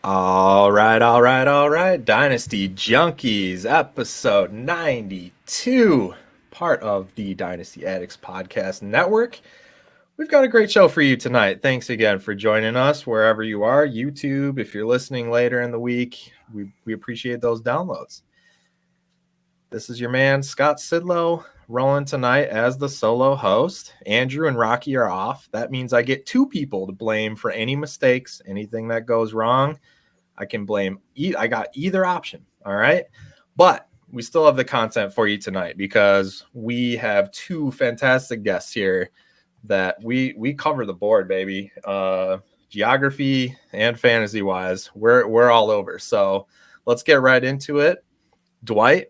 All right. Dynasty Junkies, episode 92, part of the Dynasty Addicts Podcast Network. We've got a great show for you tonight. Thanks again for joining us wherever you are. YouTube, if you're listening later in the week, we appreciate those downloads. This is your man, Scott Sidlow, rolling tonight as the solo host. Andrew and Rocky are off. That means I get two people to blame for any mistakes, anything that goes wrong. I can blame. I got either option. All right. But we still have the content for you tonight because we have two fantastic guests here that we cover the board, baby. Geography and fantasy wise, we're all over. So let's get right into it. Dwight,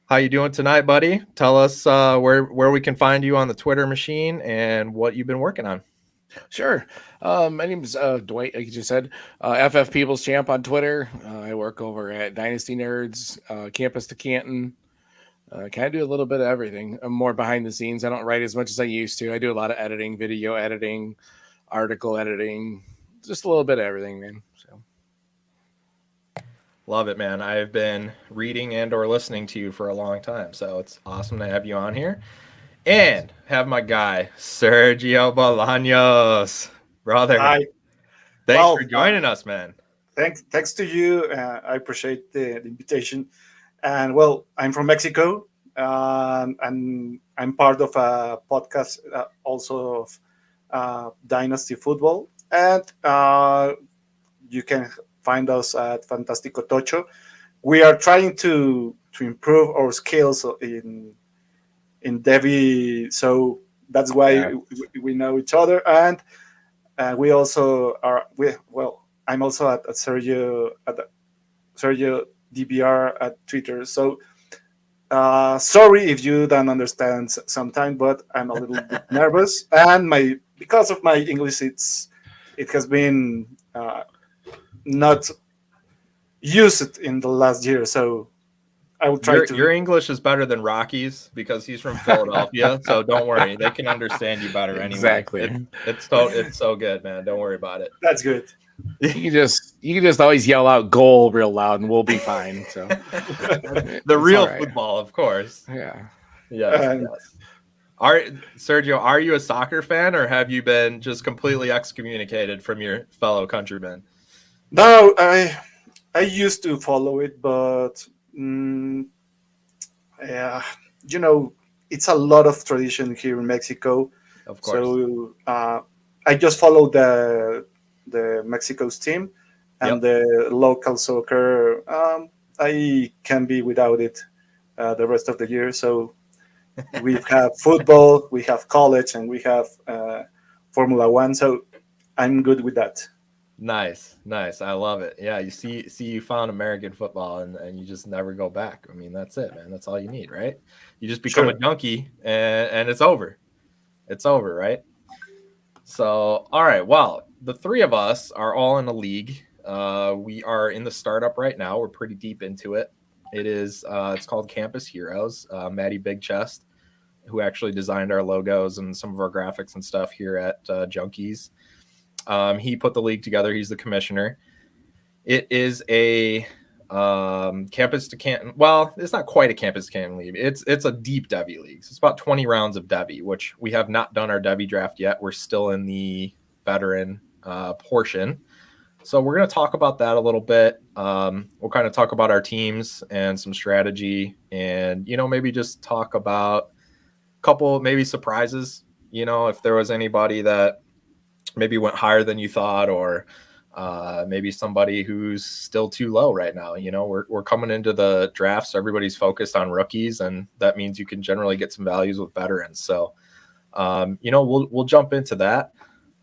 how you doing tonight, buddy? Tell us where we can find you on the Twitter machine and what you've been working on. Sure. My name is Dwight, like you just said, FF Peebles Champ on Twitter. I work over at Dynasty Nerds, Campus to Canton. Kind of do a little bit of everything. I'm more behind the scenes. I don't write as much as I used to. I do a lot of editing, video editing, article editing, just a little bit of everything, man. So. Love it, man. I've been reading and or listening to you for a long time, so it's awesome to have you on here. And have my guy, Sergio Bolanos. Brother. Hi. Thanks for joining us, man. Thanks to you. I appreciate the invitation. And well, I'm from Mexico, and I'm part of a podcast also of Dynasty Football. And you can find us at Fantástico Tocho. We are trying to improve our skills in Devi, so that's why we know each other. And we also are. I'm also at Sergio DBR at Twitter. So sorry if you don't understand sometimes, but I'm a little bit nervous. And because of my English, it has been not used in the last year. So I will try to. Your English is better than Rocky's because he's from Philadelphia. So don't worry, they can understand you better anyway. Exactly. It's so good, man. Don't worry about it. That's good. You can just always yell out "goal" real loud, and we'll be fine. So the real football, of course. Yeah. Yes. Sergio, are you a soccer fan, or have you been just completely excommunicated from your fellow countrymen? No, I used to follow it, but it's a lot of tradition here in Mexico. Of course. So I just follow the Mexico's team and the local soccer. I can be without it the rest of the year. So we have football, we have college, and we have Formula One. So I'm good with that. Nice. I love it. Yeah, you see you found American football and you just never go back. I mean, that's it, man. That's all you need, right? You just become a junkie and it's over. It's over, right? So, all right. Well, the three of us are all in a league. We are in the startup right now. We're pretty deep into it. It's called Campus Heroes. Maddie Big Chest, who actually designed our logos and some of our graphics and stuff here at Junkies. He put the league together. He's the commissioner. It is a campus to Canton. Well, it's not quite a campus to Canton league. It's a deep Devy league. So it's about 20 rounds of Devy, which we have not done our Devy draft yet. We're still in the veteran portion. So we're going to talk about that a little bit. We'll kind of talk about our teams and some strategy and, maybe just talk about a couple maybe surprises, if there was anybody that maybe went higher than you thought, or maybe somebody who's still too low right now. We're coming into the draft, so everybody's focused on rookies, and that means you can generally get some values with veterans. So, we'll jump into that.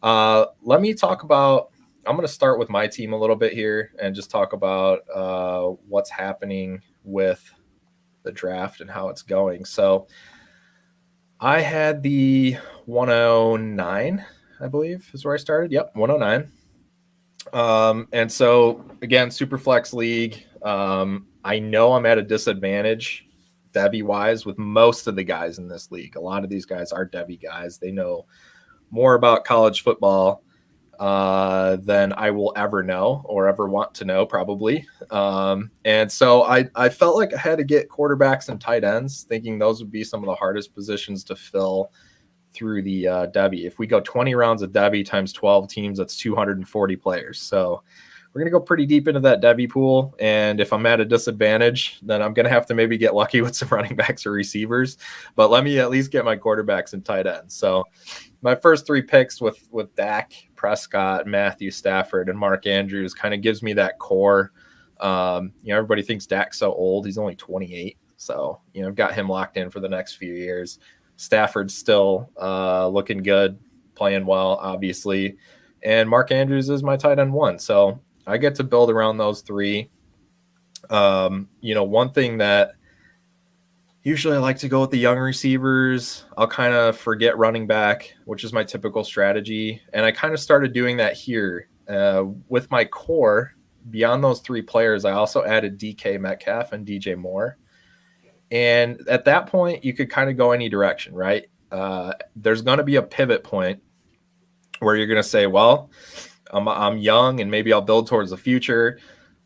Let me talk about. I'm going to start with my team a little bit here and just talk about what's happening with the draft and how it's going. So, I had the 109. I believe is where I started. Yep, 109. And so again, super flex league. I know I'm at a disadvantage Devy wise with most of the guys in this league. A lot of these guys are Devy guys. They know more about college football than I will ever know or ever want to know, probably. And so I felt like I had to get quarterbacks and tight ends, thinking those would be some of the hardest positions to fill through the Debbie. If we go 20 rounds of Debbie times 12 teams, that's 240 players. So we're going to go pretty deep into that Debbie pool. And if I'm at a disadvantage, then I'm going to have to maybe get lucky with some running backs or receivers. But let me at least get my quarterbacks and tight ends. So my first 3 picks with Dak, Prescott, Matthew Stafford, and Mark Andrews kind of gives me that core. Everybody thinks Dak's so old. He's only 28. So, I've got him locked in for the next few years. Stafford's still looking good, playing well, obviously. And Mark Andrews is my tight end 1. So I get to build around those 3. One thing that usually I like to go with the young receivers. I'll kind of forget running back, which is my typical strategy. And I kind of started doing that here with my core. Beyond those 3 players, I also added DK Metcalf and DJ Moore. And at that point, you could kind of go any direction, right? There's going to be a pivot point where you're going to say, well, I'm young and maybe I'll build towards the future.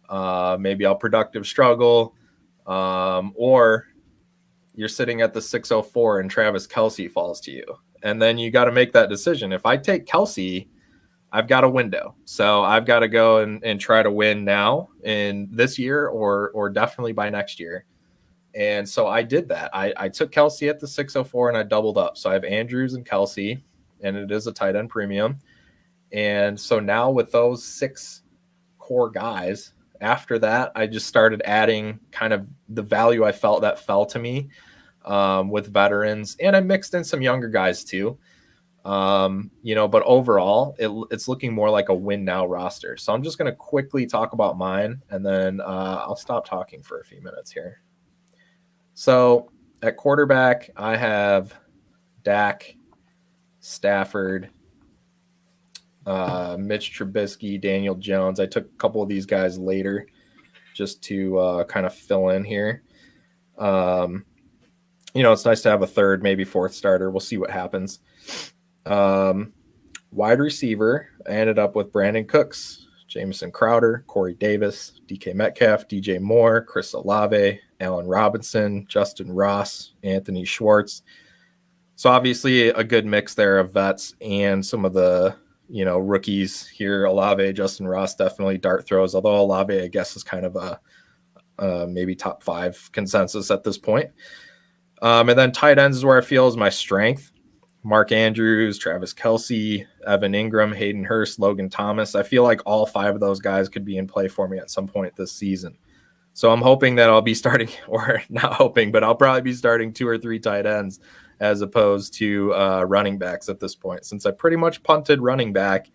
Maybe I'll productive struggle. Or you're sitting at the 604 and Travis Kelce falls to you. And then you got to make that decision. If I take Kelce, I've got a window. So I've got to go and try to win now in this year or definitely by next year. And so I did that. I took Kelce at the 604 and I doubled up. So I have Andrews and Kelce, and it is a tight end premium. And so now with those 6 core guys, after that, I just started adding kind of the value I felt that fell to me with veterans. And I mixed in some younger guys too. But overall, it's looking more like a win now roster. So I'm just going to quickly talk about mine, and then I'll stop talking for a few minutes here. So at quarterback, I have Dak, Stafford, Mitch Trubisky, Daniel Jones. I took a couple of these guys later just to kind of fill in here. It's nice to have a third, maybe 4th starter. We'll see what happens. Wide receiver, I ended up with Brandon Cooks, Jamison Crowder, Corey Davis, DK Metcalf, DJ Moore, Chris Olave, Allen Robinson, Justin Ross, Anthony Schwartz. So obviously a good mix there of vets and some of the, rookies here. Olave, Justin Ross, definitely dart throws, although Olave, I guess, is kind of a maybe top 5 consensus at this point. And then tight ends is where I feel is my strength. Mark Andrews, Travis Kelce, Evan Ingram, Hayden Hurst, Logan Thomas. I feel like all 5 of those guys could be in play for me at some point this season. So I'm hoping that I'll be starting, or not hoping, but I'll probably be starting 2 or 3 tight ends as opposed to running backs at this point. Since I pretty much punted running back,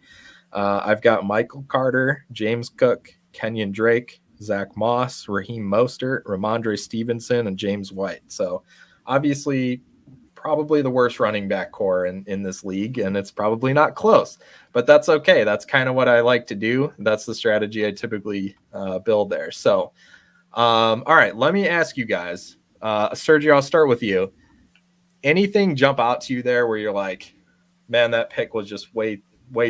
I've got Michael Carter, James Cook, Kenyon Drake, Zach Moss, Raheem Mostert, Ramondre Stevenson, and James White. So obviously probably the worst running back core in this league, and it's probably not close, but that's okay. That's kind of what I like to do. That's the strategy I typically build there. So, all right, let me ask you guys, Sergio, I'll start with you. Anything jump out to you there where you're like, man, that pick was just way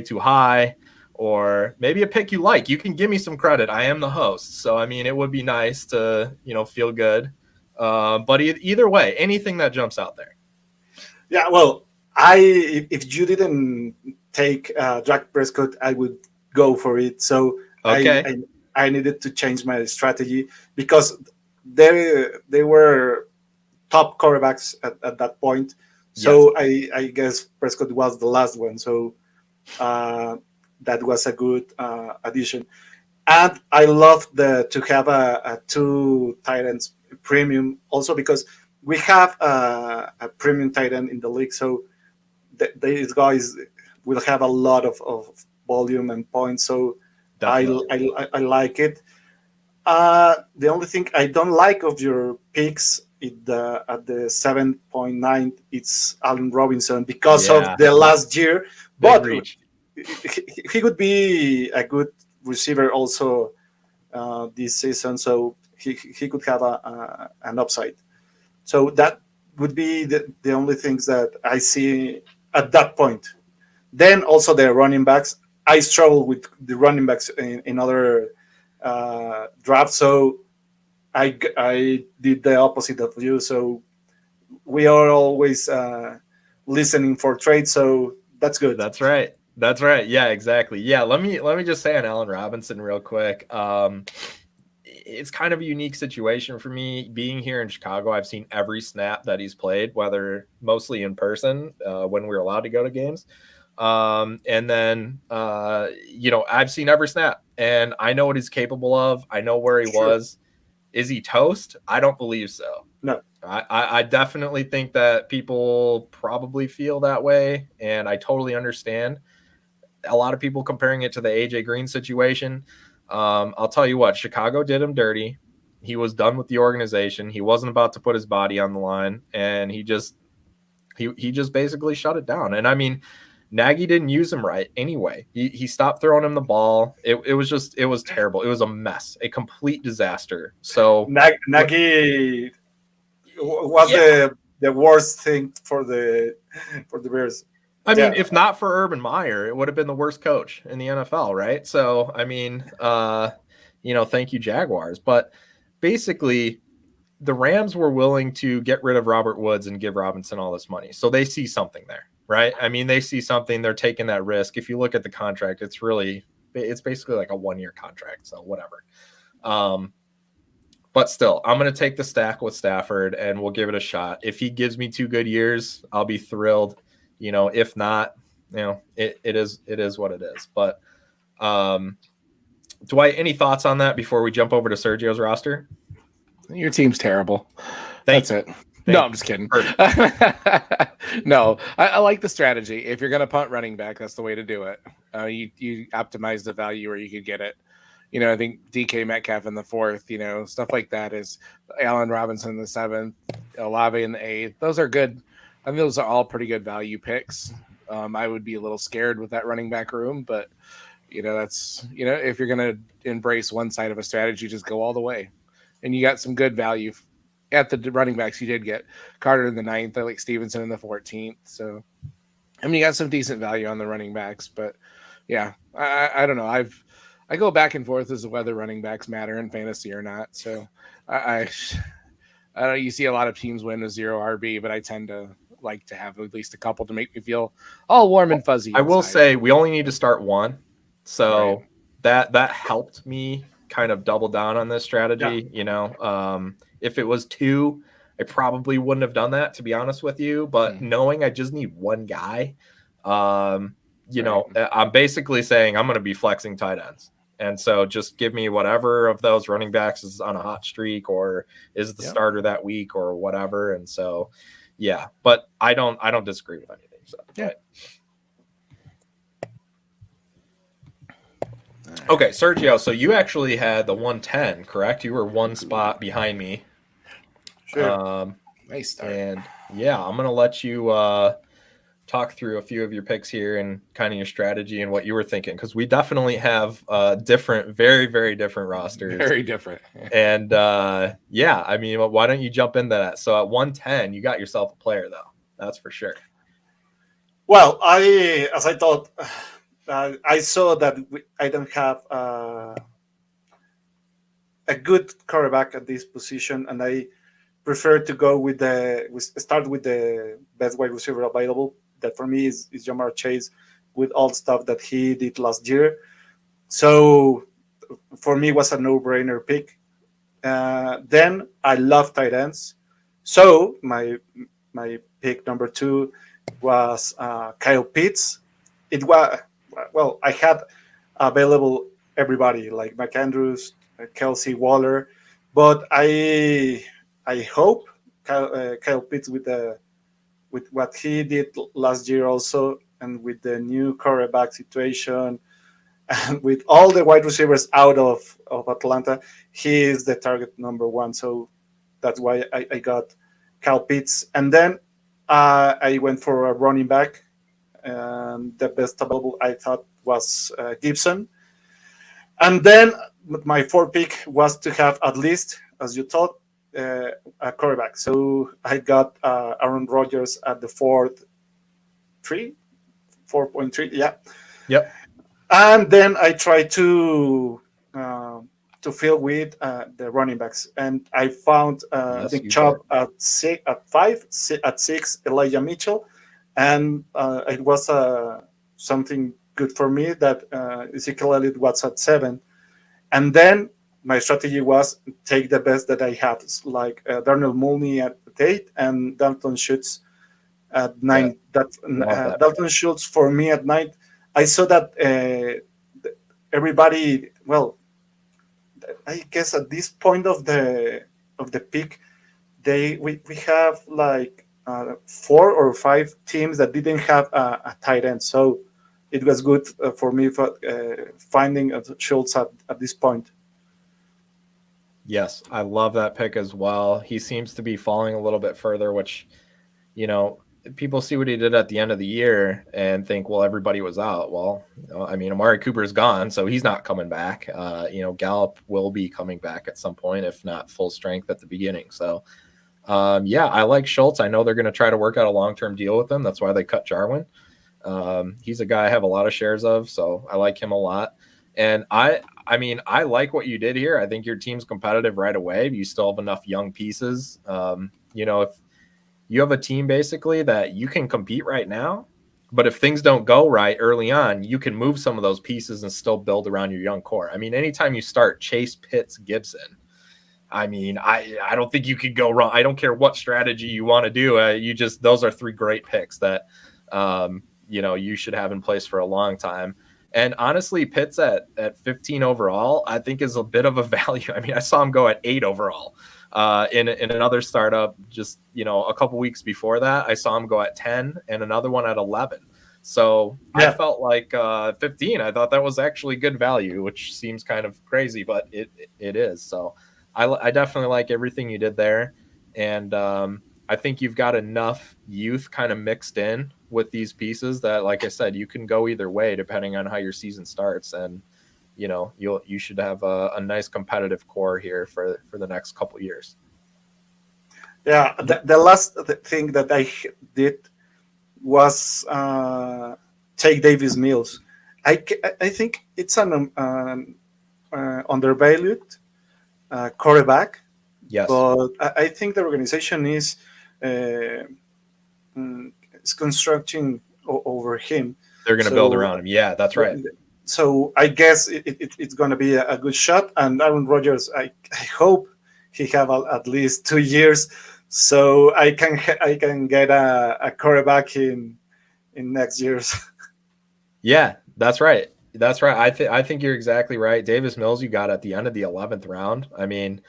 too high, or maybe a pick you like? You can give me some credit. I am the host. So, I mean, it would be nice to, feel good. But either way, anything that jumps out there. Yeah, well, if you didn't take Dak Prescott, I would go for it. So okay. I needed to change my strategy because they were top quarterbacks at that point. So yes. I guess Prescott was the last one. So that was a good addition. And I love to have a 2 tight ends premium also because we have a premium tight end in the league. So these guys will have a lot of volume and points. So I like it. The only thing I don't like of your picks at the 7.9, it's Allen Robinson because of the last year. But he could be a good receiver also this season. So he could have an upside. So that would be the only things that I see at that point. Then also the running backs. I struggle with the running backs in other drafts, so I did the opposite of you. So we are always listening for trades, so that's good. That's right. That's right. Yeah, exactly. Yeah, let me just say on Allen Robinson real quick. It's kind of a unique situation for me being here in Chicago. I've seen every snap that he's played, whether mostly in person when we were allowed to go to games. And then, I've seen every snap and I know what he's capable of. I know where he was. Is he toast? I don't believe so. No. I definitely think that people probably feel that way, and I totally understand. A lot of people comparing it to the AJ Green situation. I'll tell you what, Chicago did him dirty. He was done with the organization. He wasn't about to put his body on the line, and he just basically shut it down. And I mean, Nagy didn't use him right anyway. He stopped throwing him the ball. It was terrible. It was a mess, a complete disaster. So Nagy was the worst thing for the Bears. I mean, if not for Urban Meyer, it would have been the worst coach in the NFL, right? So, I mean, thank you, Jaguars. But basically, the Rams were willing to get rid of Robert Woods and give Robinson all this money. So they see something there, right? I mean, they see something. They're taking that risk. If you look at the contract, it's basically like a 1-year contract. So whatever. But still, I'm going to take the stack with Stafford, and we'll give it a shot. If he gives me 2 good years, I'll be thrilled. If not, it is what it is. But Dwight, any thoughts on that before we jump over to Sergio's roster? Your team's terrible. That's it. I'm just kidding. No, I like the strategy. If you're going to punt running back, that's the way to do it. You optimize the value where you could get it. I think DK Metcalf in the 4th, stuff like that is Allen Robinson in the 7th, Olave in the 8th. Those are good. I think those are all pretty good value picks. I would be a little scared with that running back room, but that's, if you're going to embrace one side of a strategy, just go all the way. And you got some good value at the running backs. You did get Carter in the 9th. I like Stevenson in the 14th. So, I mean, you got some decent value on the running backs, but yeah, I don't know. I go back and forth as to whether running backs matter in fantasy or not. So I don't know. You see a lot of teams win with 0 RB, but I tend to like to have at least a couple to make me feel all warm and fuzzy. I will say we only need to start 1. So that helped me kind of double down on this strategy. Yeah. If it was 2, I probably wouldn't have done that, to be honest with you. But knowing I just need 1 guy, I'm basically saying I'm going to be flexing tight ends. And so just give me whatever of those running backs is on a hot streak or is the starter that week or whatever. And so, yeah, but I don't disagree with anything. So, yeah. But. Okay, Sergio, so you actually had the 110, correct? You were 1 spot behind me. Sure. Nice start. And yeah, I'm going to let you talk through a few of your picks here and kind of your strategy and what you were thinking, because we definitely have different, very, very different rosters. Very different. And yeah, I mean, why don't you jump into that? So at 110, you got yourself a player, though. That's for sure. Well, as I thought, I saw that I don't have a good quarterback at this position, and I prefer to go start with the best wide receiver available. That for me is Jamar Chase, with all the stuff that he did last year. So for me, it was a no-brainer pick. Then I love tight ends. So my pick number 2 was Kyle Pitts. It was, well, I had available everybody like McAndrews, Kelsey, Waller, but I hope Kyle Pitts with what he did last year also, and with the new quarterback situation, and with all the wide receivers out of Atlanta, he is the target number 1. So that's why I got Kyle Pitts. And then I went for a running back, and the best available I thought was Gibson. And then my 4th pick was to have at least, as you thought, a quarterback. So I got Aaron Rodgers at the 4.3. Yeah. Yep. And then I try to fill with the running backs, and I found Yes, Nick you Chubb did. at six, at five, at six, Elijah Mitchell, and it was something good for me that Ezekiel Elliott was at seven, and then my strategy was take the best that I had, like Darnell Mooney at eight and Dalton Schultz at Yeah, nine. That love that pick. Dalton Schultz for me at nine. I saw that everybody. Well, I guess at this point of the peak, we have like four or five teams that didn't have a tight end. So it was good for me for finding Schultz at this point. Yes, I love that pick as well. He seems to be falling a little bit further, which, you know, people see what he did at the end of the year and think, well, everybody was out. Well, I mean, Amari Cooper's gone, so he's not coming back. Gallup will be coming back at some point, if not full strength at the beginning. So, yeah, I like Schultz. I know they're going to try to work out a long-term deal with him. That's why they cut Jarwin. He's a guy I have a lot of shares of, so I like him a lot. And I mean, I like what you did here. I think your team's competitive right away. You still have enough young pieces. If you have a team basically that you can compete right now, but if things don't go right early on, you can move some of those pieces and still build around your young core. I mean, anytime you start Chase, Pitts, Gibson, I mean, I don't think you could go wrong. I don't care what strategy you want to do. Those are three great picks that you should have in place for a long time. And honestly, Pitts at 15 overall, I think is a bit of a value. I mean, I saw him go at 8 overall in another startup just, a couple weeks before that. I saw him go at 10 and another one at 11. So I Yeah, felt like 15. I thought that was actually good value, which seems kind of crazy, but it is. So I definitely like everything you did there. And I think you've got enough youth kind of mixed in with these pieces that, like I said, you can go either way depending on how your season starts. And, you should have a nice competitive core here for the next couple years. yeah. The last thing that I did was take Davis Mills. I think it's an undervalued quarterback, Yes, but I think the organization uh, is constructing over him. they're going to build So around him. Yeah, that's right. so I guess it's going to be a good shot. And Aaron Rodgers, I hope he have at least 2 years, so I can get a quarterback in next years. Yeah, that's right. That's right. I think you're exactly right. Davis Mills, you got at the end of the 11th round. I mean,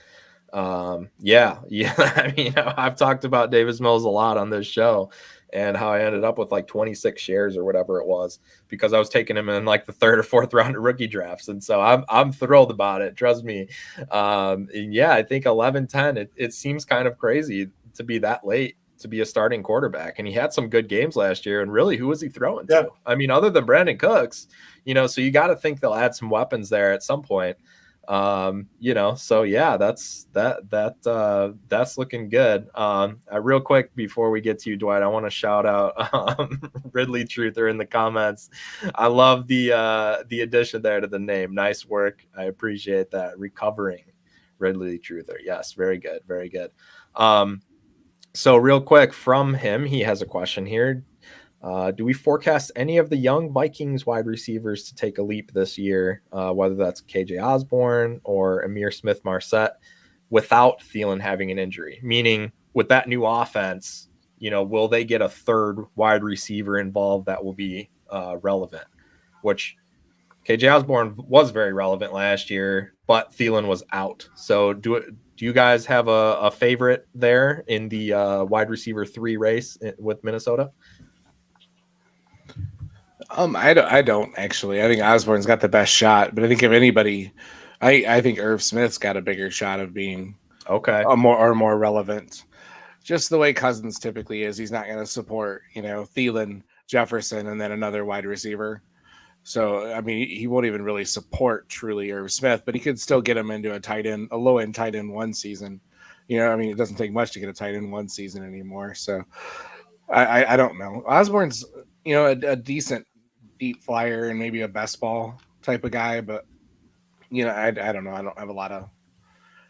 yeah. I mean, I've talked about Davis Mills a lot on this show and how I ended up with like 26 shares or whatever it was because I was taking him in like the third or fourth round of rookie drafts. And so I'm thrilled about it. Trust me. And yeah, I think 11-10, it seems kind of crazy to be that late to be a starting quarterback. And he had some good games last year. And really, who was he throwing Yeah, to? I mean, other than Brandon Cooks, so you got to think they'll add some weapons there at some point. So yeah, that's looking good. Real quick before we get to you, Dwight, I want to shout out Ridley Truther in the comments. I love the addition there to the name. Nice work. I appreciate that. Recovering Ridley Truther. Yes, very good, very good. So real quick from him, he has a question here. Do we forecast any of the young Vikings wide receivers to take a leap this year, whether that's KJ Osborne or Amir Smith-Marset, without Thielen having an injury? Meaning, with that new offense, will they get a third wide receiver involved that will be relevant? Which KJ Osborne was very relevant last year, but Thielen was out. So do you guys have a favorite there in the wide receiver 3 race with Minnesota? I don't actually. I think Osborne's got the best shot, but I think if anybody, I think Irv Smith's got a bigger shot of being Okay. more relevant. Just the way Cousins typically is, he's not going to support Thielen, Jefferson, and then another wide receiver. So I mean, he won't even really support truly Irv Smith, but he could still get him into a low end tight end one season. I mean, it doesn't take much to get a tight end one season anymore. So I don't know. Osborne's a decent deep flyer and maybe a best ball type of guy. But I don't know. I don't have a lot of.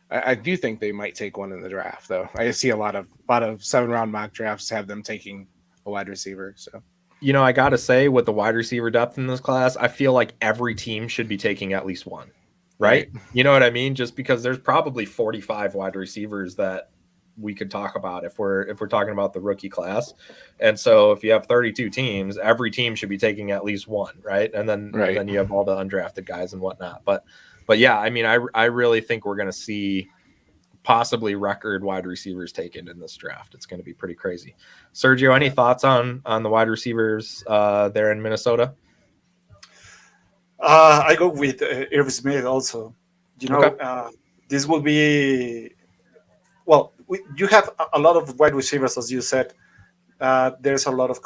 I do think they might take one in the draft, though. I see a lot of 7-round mock drafts have them taking a wide receiver. So, I got to say, with the wide receiver depth in this class, I feel like every team should be taking at least one, right? You know what I mean? Just because there's probably 45 wide receivers that we could talk about if we're talking about the rookie class. And so if you have 32 teams, every team should be taking at least one, right? And then you have all the undrafted guys and whatnot. But yeah, I mean, I really think we're going to see possibly record wide receivers taken in this draft. It's going to be pretty crazy. Sergio, any thoughts on the wide receivers there in Minnesota? I go with Irv Smith also. Okay. This will be you have a lot of wide receivers, as you said. There's a lot of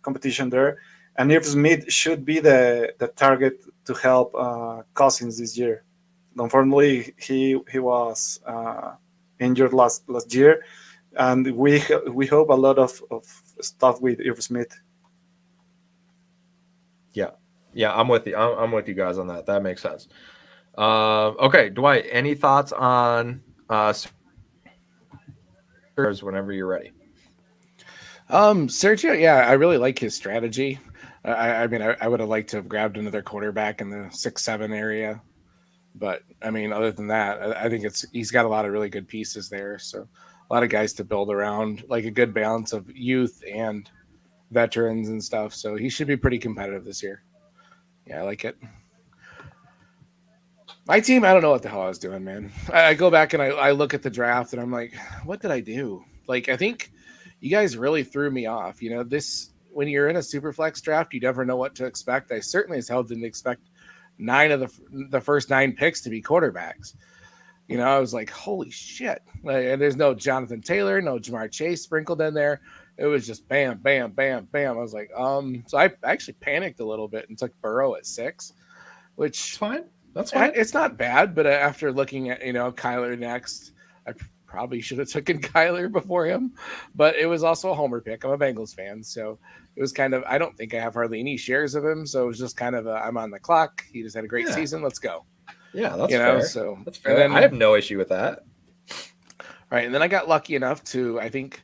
competition there, and Irv Smith should be the target to help Cousins this year. Unfortunately, he was injured last year, and we hope a lot of stuff with Irv Smith. Yeah, I'm with you. I'm with you guys on that. That makes sense. Okay, Dwight, any thoughts on whenever you're ready? Sergio, yeah, I really like his strategy. I mean, I would have liked to have grabbed another quarterback in the 6-7 area, but I mean, other than that, I think he's got a lot of really good pieces there. So a lot of guys to build around, like a good balance of youth and veterans and stuff. So he should be pretty competitive this year. Yeah, I like it. My team, I don't know what the hell I was doing, man. I go back and I look at the draft and I'm like, what did I do? Like, I think you guys really threw me off. When you're in a super flex draft, you never know what to expect. I certainly as hell didn't expect 9 of the first 9 picks to be quarterbacks. I was like, holy shit. And there's no Jonathan Taylor, no Jamar Chase sprinkled in there. It was just bam, bam, bam, bam. I was like, so I actually panicked a little bit and took Burrow at 6, which it's fine. That's fine. It's not bad, but after looking at, Kyler next, I probably should have taken Kyler before him, but it was also a homer pick. I'm a Bengals fan, so it was kind of, I don't think I have hardly any shares of him, so it was just kind of I'm on the clock. He just had a great season. Let's go. Yeah, that's fair. So that's fair. Then, I have no issue with that. Right, and then I got lucky enough to, I think,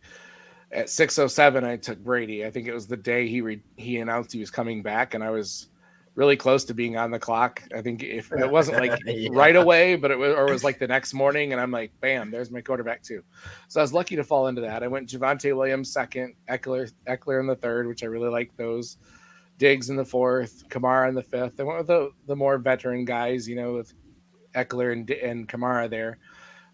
at 6:07, I took Brady. I think it was the day he announced he was coming back, and I was really close to being on the clock. I think if it wasn't like right away, but it was like the next morning, and I'm like, bam, there's my quarterback too. So I was lucky to fall into that. I went Javonte Williams 2nd, Eckler in the 3rd, which I really like those. Diggs in the 4th, Kamara in the 5th. I went with the more veteran guys, with Eckler and Kamara there.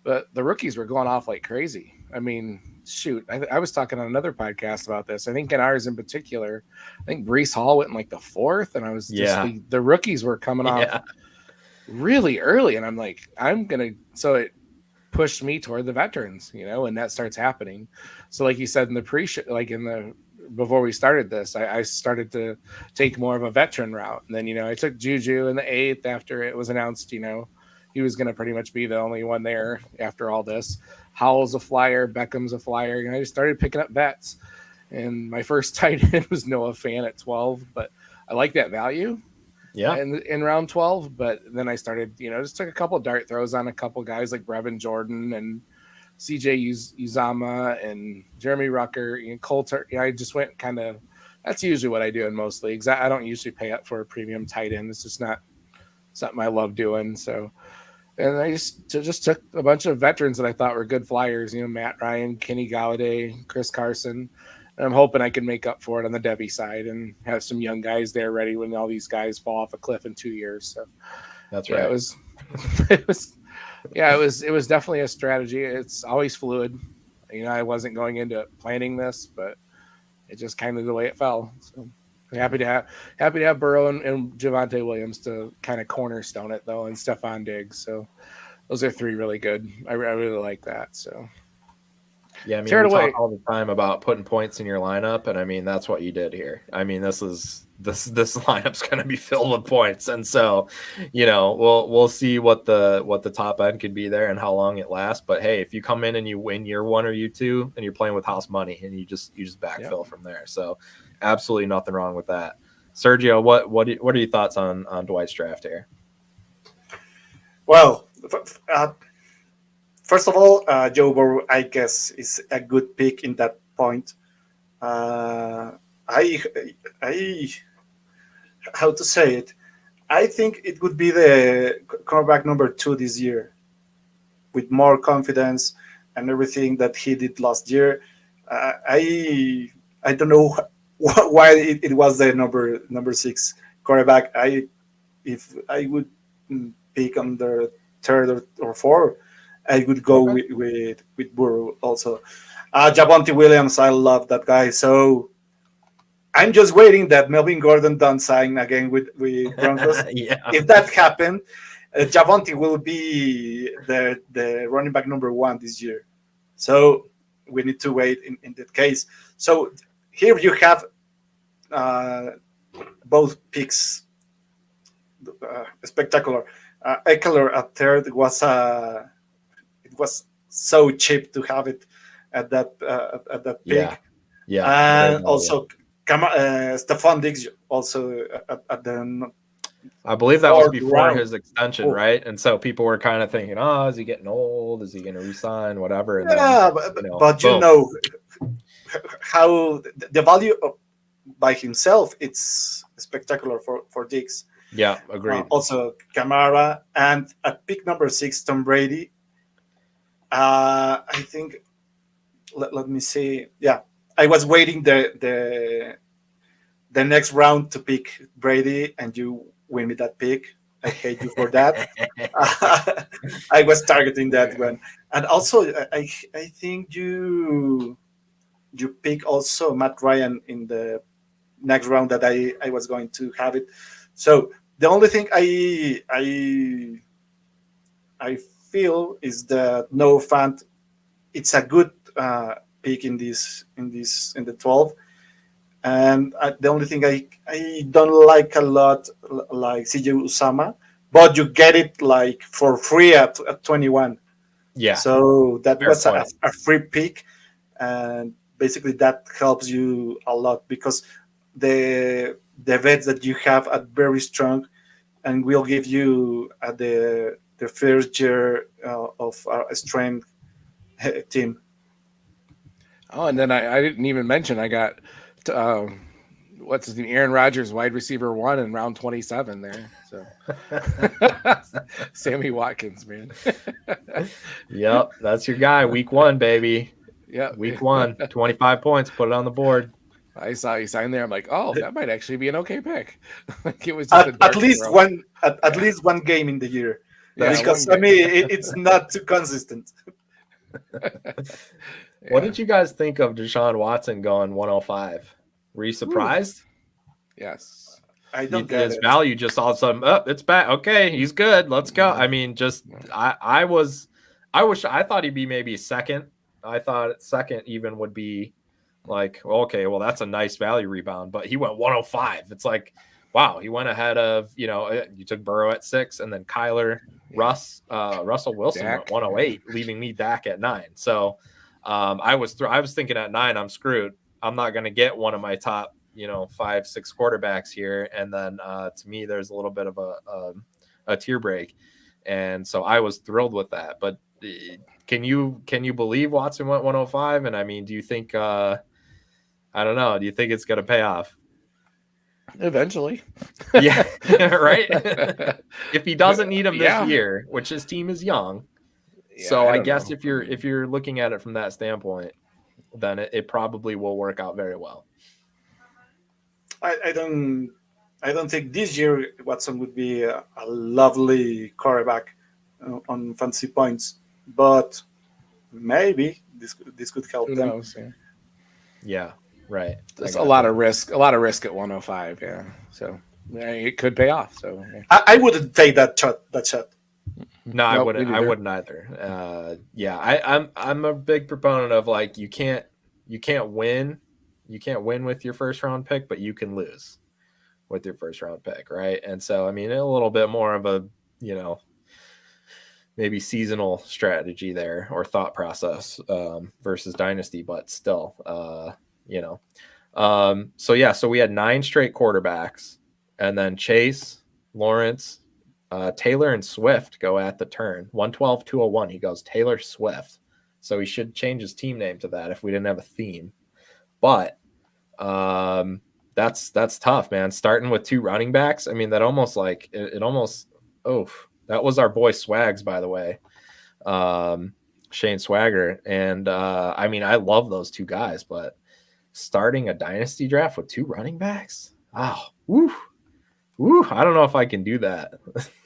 But the rookies were going off like crazy. I mean, shoot, I was talking on another podcast about this. I think in ours in particular, I think Breece Hall went in like the 4th, and I was just the rookies were coming off really early, and I'm like, so it pushed me toward the veterans, and that starts happening. So like you said in the before we started this, I started to take more of a veteran route, and then I took Juju in the 8th after it was announced, he was going to pretty much be the only one there after all this. Howell's a flyer, Beckham's a flyer. And I just started picking up vets. And my first tight end was Noah Fant at 12, but I like that value. Yeah. In round 12, but then I started, just took a couple dart throws on a couple guys like Brevin Jordan and CJ Uzama and Jeremy Rucker and Coulter. I just went that's usually what I do in most leagues. I don't usually pay up for a premium tight end. It's just not something I love doing. So, and I just took a bunch of veterans that I thought were good flyers, Matt Ryan, Kenny Galladay, Chris Carson. And I'm hoping I can make up for it on the Debbie side and have some young guys there ready when all these guys fall off a cliff in 2 years. So that's right. It was definitely a strategy. It's always fluid. I wasn't going into planning this, but it just kind of the way it fell. So I'm happy to have Burrow and Javonte Williams to kind of cornerstone it though, and Stephon Diggs. So those are 3 really good. I really like that. So yeah, I mean, we talk all the time about putting points in your lineup, and I mean that's what you did here. I mean, this lineup's going to be filled with points, and so we'll see what the top end could be there and how long it lasts. But hey, if you come in and you win year 1 or year 2, and you're playing with house money, and you just backfill from there. So absolutely nothing wrong with that. Sergio, what are your thoughts on Dwight's draft here? Well, first of all, Joe Burrow, I guess, is a good pick in that point. I, how to say it? I think it would be the cornerback number 2 this year, with more confidence and everything that he did last year. I don't know why it was the number 6 quarterback. If I would pick on the third or fourth, I would go with Burrow also. Javonte Williams, I love that guy. So I'm just waiting that Melvin Gordon don't sign again with Broncos. Yeah. If that happened, Javonte will be the running back number 1 this year. So we need to wait in that case. So here you have both picks, spectacular. Eckler at third was it was so cheap to have it at that pick. Yeah. And also Stephon Diggs also at the. I believe that was before round. his extension, right? And so people were kind of thinking, "Oh, is he getting old? Is he going to resign? Whatever." And yeah, then, but you know how the value by himself, it's spectacular for Diggs. Yeah, agreed. Also, Kamara, and at pick number 6, Tom Brady. I think. Let me see. Yeah, I was waiting the next round to pick Brady, and you win me that pick. I hate you for that. I was targeting that one, and also I think you pick also Matt Ryan in the next round that I was going to have it. So the only thing I feel is that Noah Fant, it's a good pick in the 12. And the only thing I don't like a lot, like CJ Usama, but you get it like for free at 21. Yeah. So that Fair was point. a free pick, and basically that helps you a lot because the vets that you have are very strong, and will give you the first year of a strength team. Oh, and then I didn't even mention I got what's his name, Aaron Rodgers, wide receiver 1 in round 27 there. So Sammy Watkins, man. Yep, that's your guy. Week 1, baby. Yeah, Week 1, 25 points. Put it on the board. I saw he signed there. I'm like, oh, that might actually be an okay pick. Like it was Just at least throw. one at least one game in the year. Yeah, because I mean it's not too consistent. What did you guys think of Deshaun Watson going 105? Were you surprised? Yes. I don't get his it. value just all of a sudden, it's back. Okay, he's good. Let's go. I mean, just I thought he'd be maybe second. I thought second even would be like, okay, well, that's a nice value rebound, but he went 105. It's like, wow, he went ahead of, you took Burrow at 6 and then Kyler, Russell Wilson Dak. went 108, leaving me Dak at 9. So I was thinking at 9, I'm screwed. I'm not going to get one of my top, 5, 6 quarterbacks here. And then to me, there's a little bit of a tear break. And so I was thrilled with that. But can you believe Watson went 105? And I mean, do you think, I don't know, do you think it's going to pay off? Eventually. Yeah, right. If he doesn't need him this year, which his team is young. Yeah, so I don't guess know. if you're looking at it from that standpoint, then it probably will work out very well. I don't think this year Watson would be a lovely quarterback on fantasy points, but maybe this could help Who them. knows? Yeah. Yeah, right. There's a lot of risk at 105. Yeah, so it could pay off. So I wouldn't take that shot. No, I wouldn't. I wouldn't either. I'm a big proponent of like you can't win with your first round pick, but you can lose with your first round pick, right? And so I mean a little bit more of a maybe seasonal strategy there or thought process versus Dynasty, but still So we had 9 straight quarterbacks, and then Chase, Lawrence, Taylor, and Swift go at the turn. 112, 201. He goes Taylor Swift. So he should change his team name to that if we didn't have a theme. But that's tough, man. Starting with 2 running backs. I mean, that almost like it almost. Oh, that was our boy Swags, by the way. Shane Swagger. And I mean, I love those 2 guys, but starting a dynasty draft with 2 running backs. Oh, woo. I don't know if I can do that.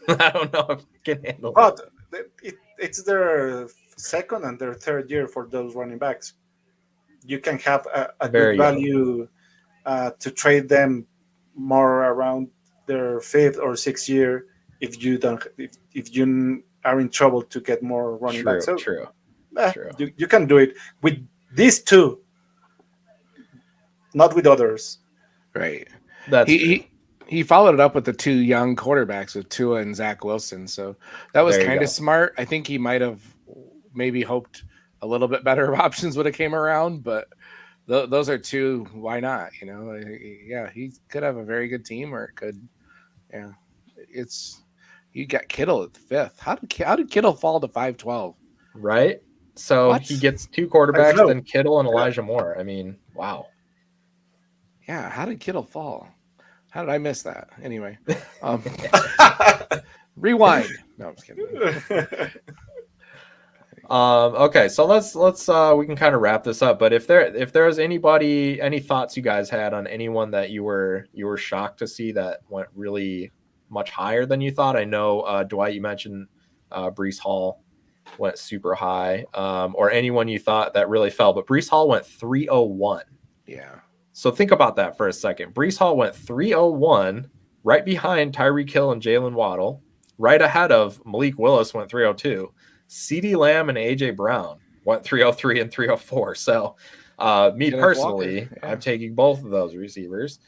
I don't know if I can handle but it's their second and their third year for those running backs. You can have a good value to trade them more around their 5th or 6th year if you don't if you are in trouble to get more running backs. So, true. You can do it with these 2, not with others. Right. That's he followed it up with the 2 young quarterbacks with Tua and Zach Wilson. So that was kind of smart. I think he might have maybe hoped a little bit better options would have came around, but those are 2. Why not? You know, yeah, he could have a very good team, or it could. Yeah, you got Kittle at the 5th. How did Kittle fall to 512? Right. So What? he gets 2 quarterbacks, then Kittle and Elijah Moore. I mean, wow. Yeah, how did Kittle fall? How did I miss that? Anyway, rewind. No, I'm just kidding. Okay, so let's we can kind of wrap this up. But if there was any thoughts you guys had on anyone that you were shocked to see that went really much higher than you thought. I know Dwight, you mentioned Breece Hall went super high, or anyone you thought that really fell, but Breece Hall went 301. Yeah. So think about that for a second. Breece Hall went 301, right behind Tyreek Hill and Jalen Waddle, right ahead of Malik Willis went 302. CeeDee Lamb and AJ Brown went 303 and 304. So me personally, I'm taking both of those receivers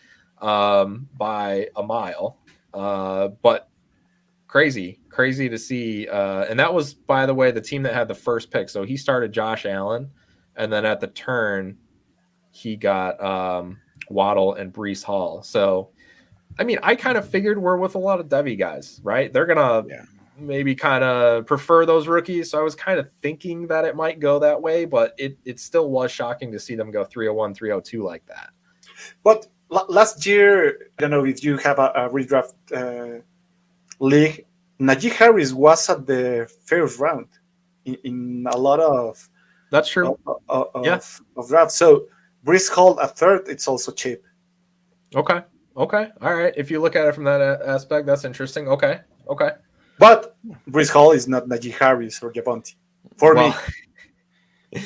by a mile. But crazy to see. And that was, by the way, the team that had the first pick. So he started Josh Allen, and then at the turn, he got Waddle and Breece Hall. So, I mean, I kind of figured we're with a lot of Devy guys, right? They're going to maybe kind of prefer those rookies. So I was kind of thinking that it might go that way, but it still was shocking to see them go 301, 302 like that. But last year, I don't know if you have a redraft league, Najee Harris was at the first round in a lot of that's true of drafts. So Breece Hall at 3rd, it's also cheap. Okay. All right. If you look at it from that aspect, that's interesting. Okay. But Breece Hall is not Najee Harris or Javonte. For me.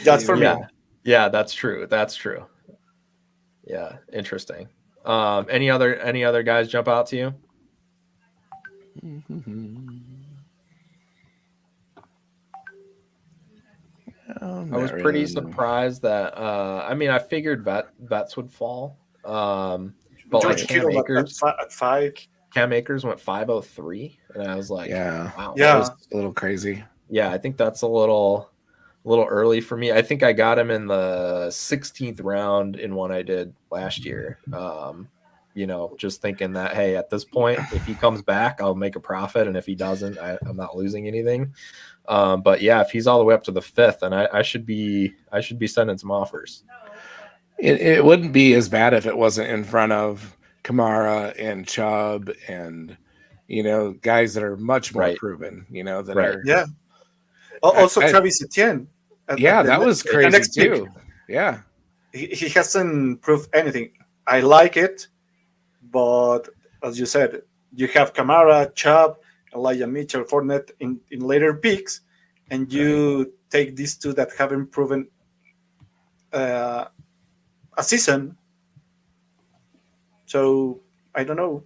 That's for me. Yeah, that's true. Yeah, interesting. Any other guys jump out to you? I was pretty surprised that I mean, I figured vets would fall. But George like Kittle at 5. Cam Akers went 503, and I was like, wow, that was a little crazy. Yeah, I think that's a little early for me. I think I got him in the 16th round in one I did last year. Just thinking that, hey, at this point, if he comes back, I'll make a profit, and if he doesn't, I'm not losing anything. But yeah, if he's all the way up to the 5th, then I should be sending some offers. It wouldn't be as bad if it wasn't in front of Kamara and Chubb and guys that are much more proven. That are Also Travis Etienne. That was crazy too. Yeah, he hasn't proved anything. I like it, but as you said, you have Kamara, Chubb, Elijah Mitchell, Fournette in later picks, and you take these 2 that haven't proven a season. So I don't know.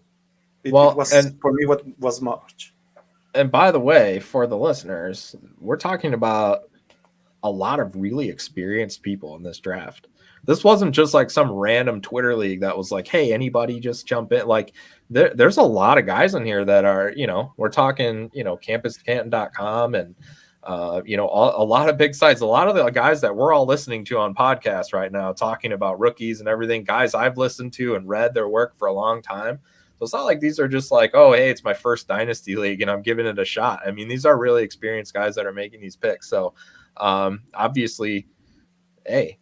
It was for me what was much. And by the way, for the listeners, we're talking about a lot of really experienced people in this draft. This wasn't just like some random Twitter league that was like, hey, anybody just jump in. Like there's a lot of guys in here that are, we're talking, campuscanton.com and A lot of big sites, a lot of the guys that we're all listening to on podcasts right now, talking about rookies and everything, guys I've listened to and read their work for a long time. So it's not like these are just like, oh, hey, it's my first Dynasty league and I'm giving it a shot. I mean, these are really experienced guys that are making these picks. So obviously, hey,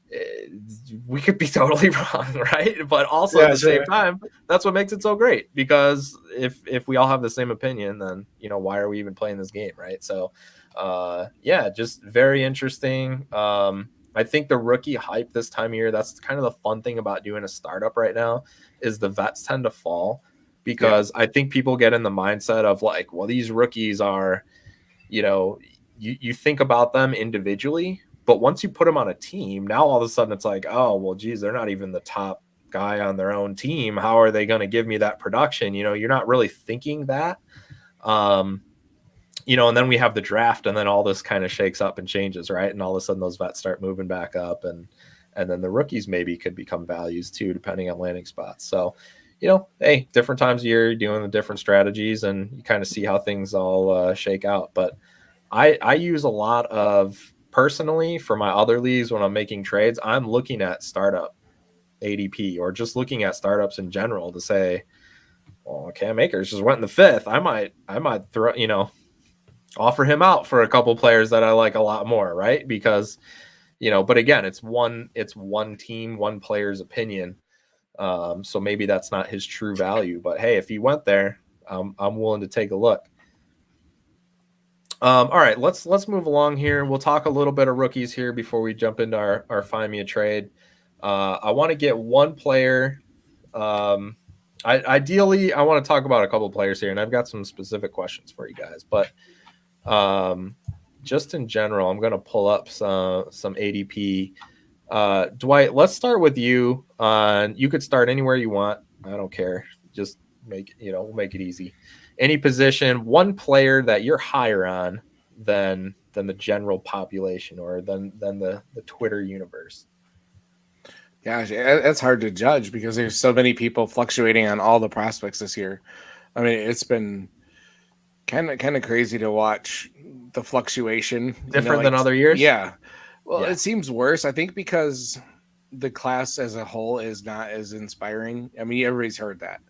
we could be totally wrong, right? But also at the same time, that's what makes it so great, because if we all have the same opinion, then, why are we even playing this game, right? So, just very interesting. I think the rookie hype this time of year, that's kind of the fun thing about doing a startup right now, is the vets tend to fall, because I think people get in the mindset of like, well, these rookies are, you think about them individually, but once you put them on a team, now all of a sudden it's like, oh, well, geez, they're not even the top guy on their own team. How are they going to give me that production? You're not really thinking that. And then we have the draft, and then all this kind of shakes up and changes, right? And all of a sudden those vets start moving back up, and then the rookies maybe could become values too, depending on landing spots. So, hey, different times of year, doing the different strategies, and you kind of see how things all shake out. But I use a lot of, personally, for my other leagues, when I'm making trades, I'm looking at startup ADP, or just looking at startups in general to say, well, Cam Akers just went in the 5th. I might throw, offer him out for a couple players that I like a lot more, right? Because, but again, it's one team, one player's opinion. So maybe that's not his true value, but hey, if he went there, I'm willing to take a look. All right, let's move along here. We'll talk a little bit of rookies here before we jump into our Find Me a Trade. I want to get one player. Ideally, I want to talk about a couple players here, and I've got some specific questions for you guys. But just in general, I'm going to pull up some ADP. Dwight, let's start with you. You could start anywhere you want. I don't care. Just we'll make it easy. Any position, one player that you're higher on than the general population, or than the Twitter universe. Gosh, that's hard to judge, because there's so many people fluctuating on all the prospects this year. I mean, it's been kind of crazy to watch the fluctuation. Different than other years? Yeah. Well, It seems worse, I think, because the class as a whole is not as inspiring. I mean, everybody's heard that.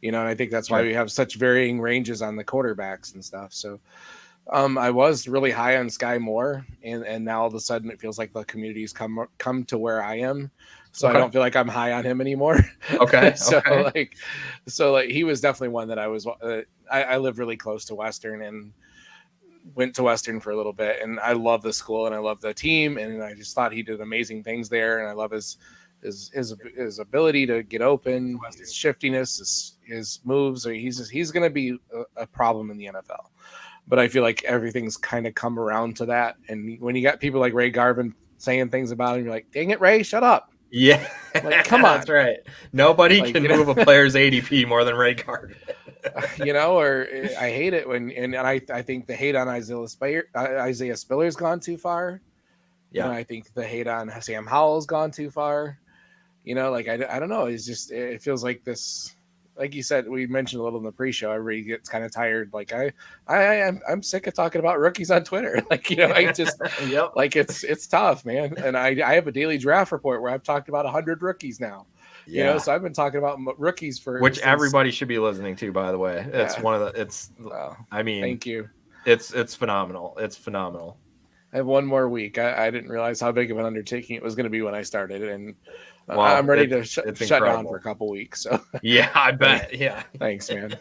And I think that's why we have such varying ranges on the quarterbacks and stuff. So I was really high on Sky Moore, and now all of a sudden it feels like the community's come to where I am. So I don't feel like I'm high on him anymore. Okay. So he was definitely one that I was. I live really close to Western, and went to Western for a little bit, and I love the school and I love the team, and I just thought he did amazing things there, and I love his ability to get open, his shiftiness, his moves. He's going to be a problem in the NFL. But I feel like everything's kind of come around to that. And when you got people like Ray Garvin saying things about him, you're like, dang it, Ray, shut up. Yeah, like, come on. That's right. Nobody can move a player's ADP more than Ray Garvin. Or I hate it when, and I think the hate on Isaiah Spiller's gone too far. Yeah, I think the hate on Sam Howell's gone too far. I don't know. It feels like this, like you said, we mentioned a little in the pre-show, everybody gets kind of tired. Like I'm sick of talking about rookies on Twitter. I just, like it's tough, man. And I have a daily draft report where I've talked about 100 rookies now. So I've been talking about rookies since everybody should be listening to, by the way. It's one of the, thank you. It's phenomenal. It's phenomenal. I have one more week. I didn't realize how big of an undertaking it was going to be when I started, and I'm ready to shut down for a couple weeks. So yeah, I bet. Yeah, thanks, man.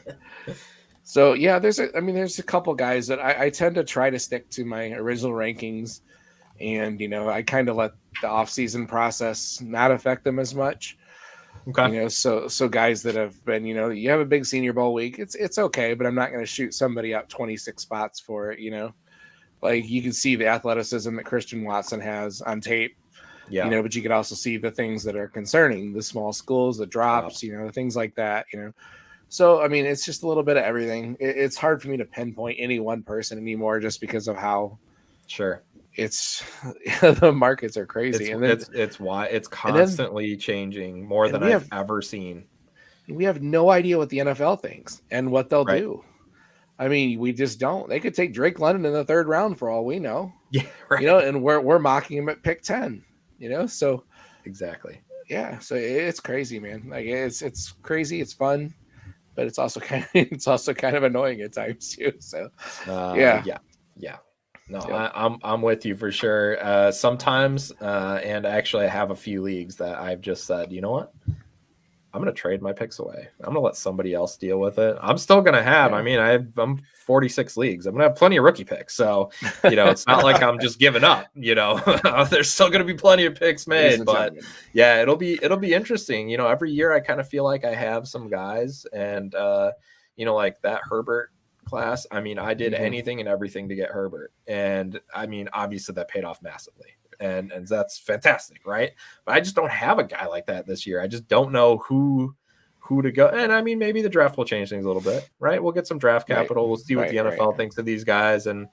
So yeah, there's a couple guys that I tend to try to stick to my original rankings, and I kind of let the off-season process not affect them as much. Okay. So guys that have been, you have a big Senior Bowl week, it's okay, but I'm not going to shoot somebody up 26 spots for it. Like you can see the athleticism that Christian Watson has on tape, but you could also see the things that are concerning, the small schools, the drops, things like that, So, it's just a little bit of everything. It's hard for me to pinpoint any one person anymore, just because of how it's the markets are crazy. It's why it's constantly changing more than I've ever seen. We have no idea what the NFL thinks and what they'll do. I mean, we just don't. They could take Drake London in the 3rd round for all we know. Yeah, right. And we're mocking him at pick 10. So exactly. Yeah, so it's crazy, man. Like it's crazy. It's fun, but it's also kind of annoying at times too. So yeah. No, yep. I'm with you for sure. Sometimes, and actually, I have a few leagues that I've just said, you know what? I'm going to trade my picks away. I'm going to let somebody else deal with it. I'm still going to have, I mean, I'm 46 leagues. I'm going to have plenty of rookie picks. So, it's not like I'm just giving up, there's still going to be plenty of picks made, but yeah, it'll be interesting. Every year I kind of feel like I have some guys and, like that Herbert class. I mean, I did anything and everything to get Herbert. And I mean, obviously that paid off massively. And that's fantastic, right? But I just don't have a guy like that this year. I just don't know who to go. And I mean, maybe the draft will change things a little bit, right? We'll get some draft capital. We'll see what the NFL thinks of these guys and,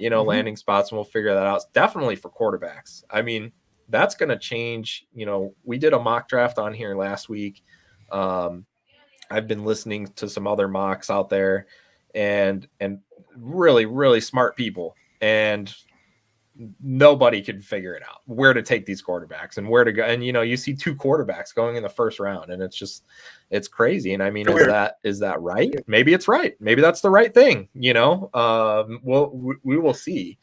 landing spots, and we'll figure that out. Definitely for quarterbacks. I mean, that's going to change. We did a mock draft on here last week. I've been listening to some other mocks out there and really, really smart people. And nobody can figure it out where to take these quarterbacks and where to go. And, you see 2 quarterbacks going in the 1st round and it's crazy. And I mean, is that right? Maybe it's right. Maybe that's the right thing, we will see.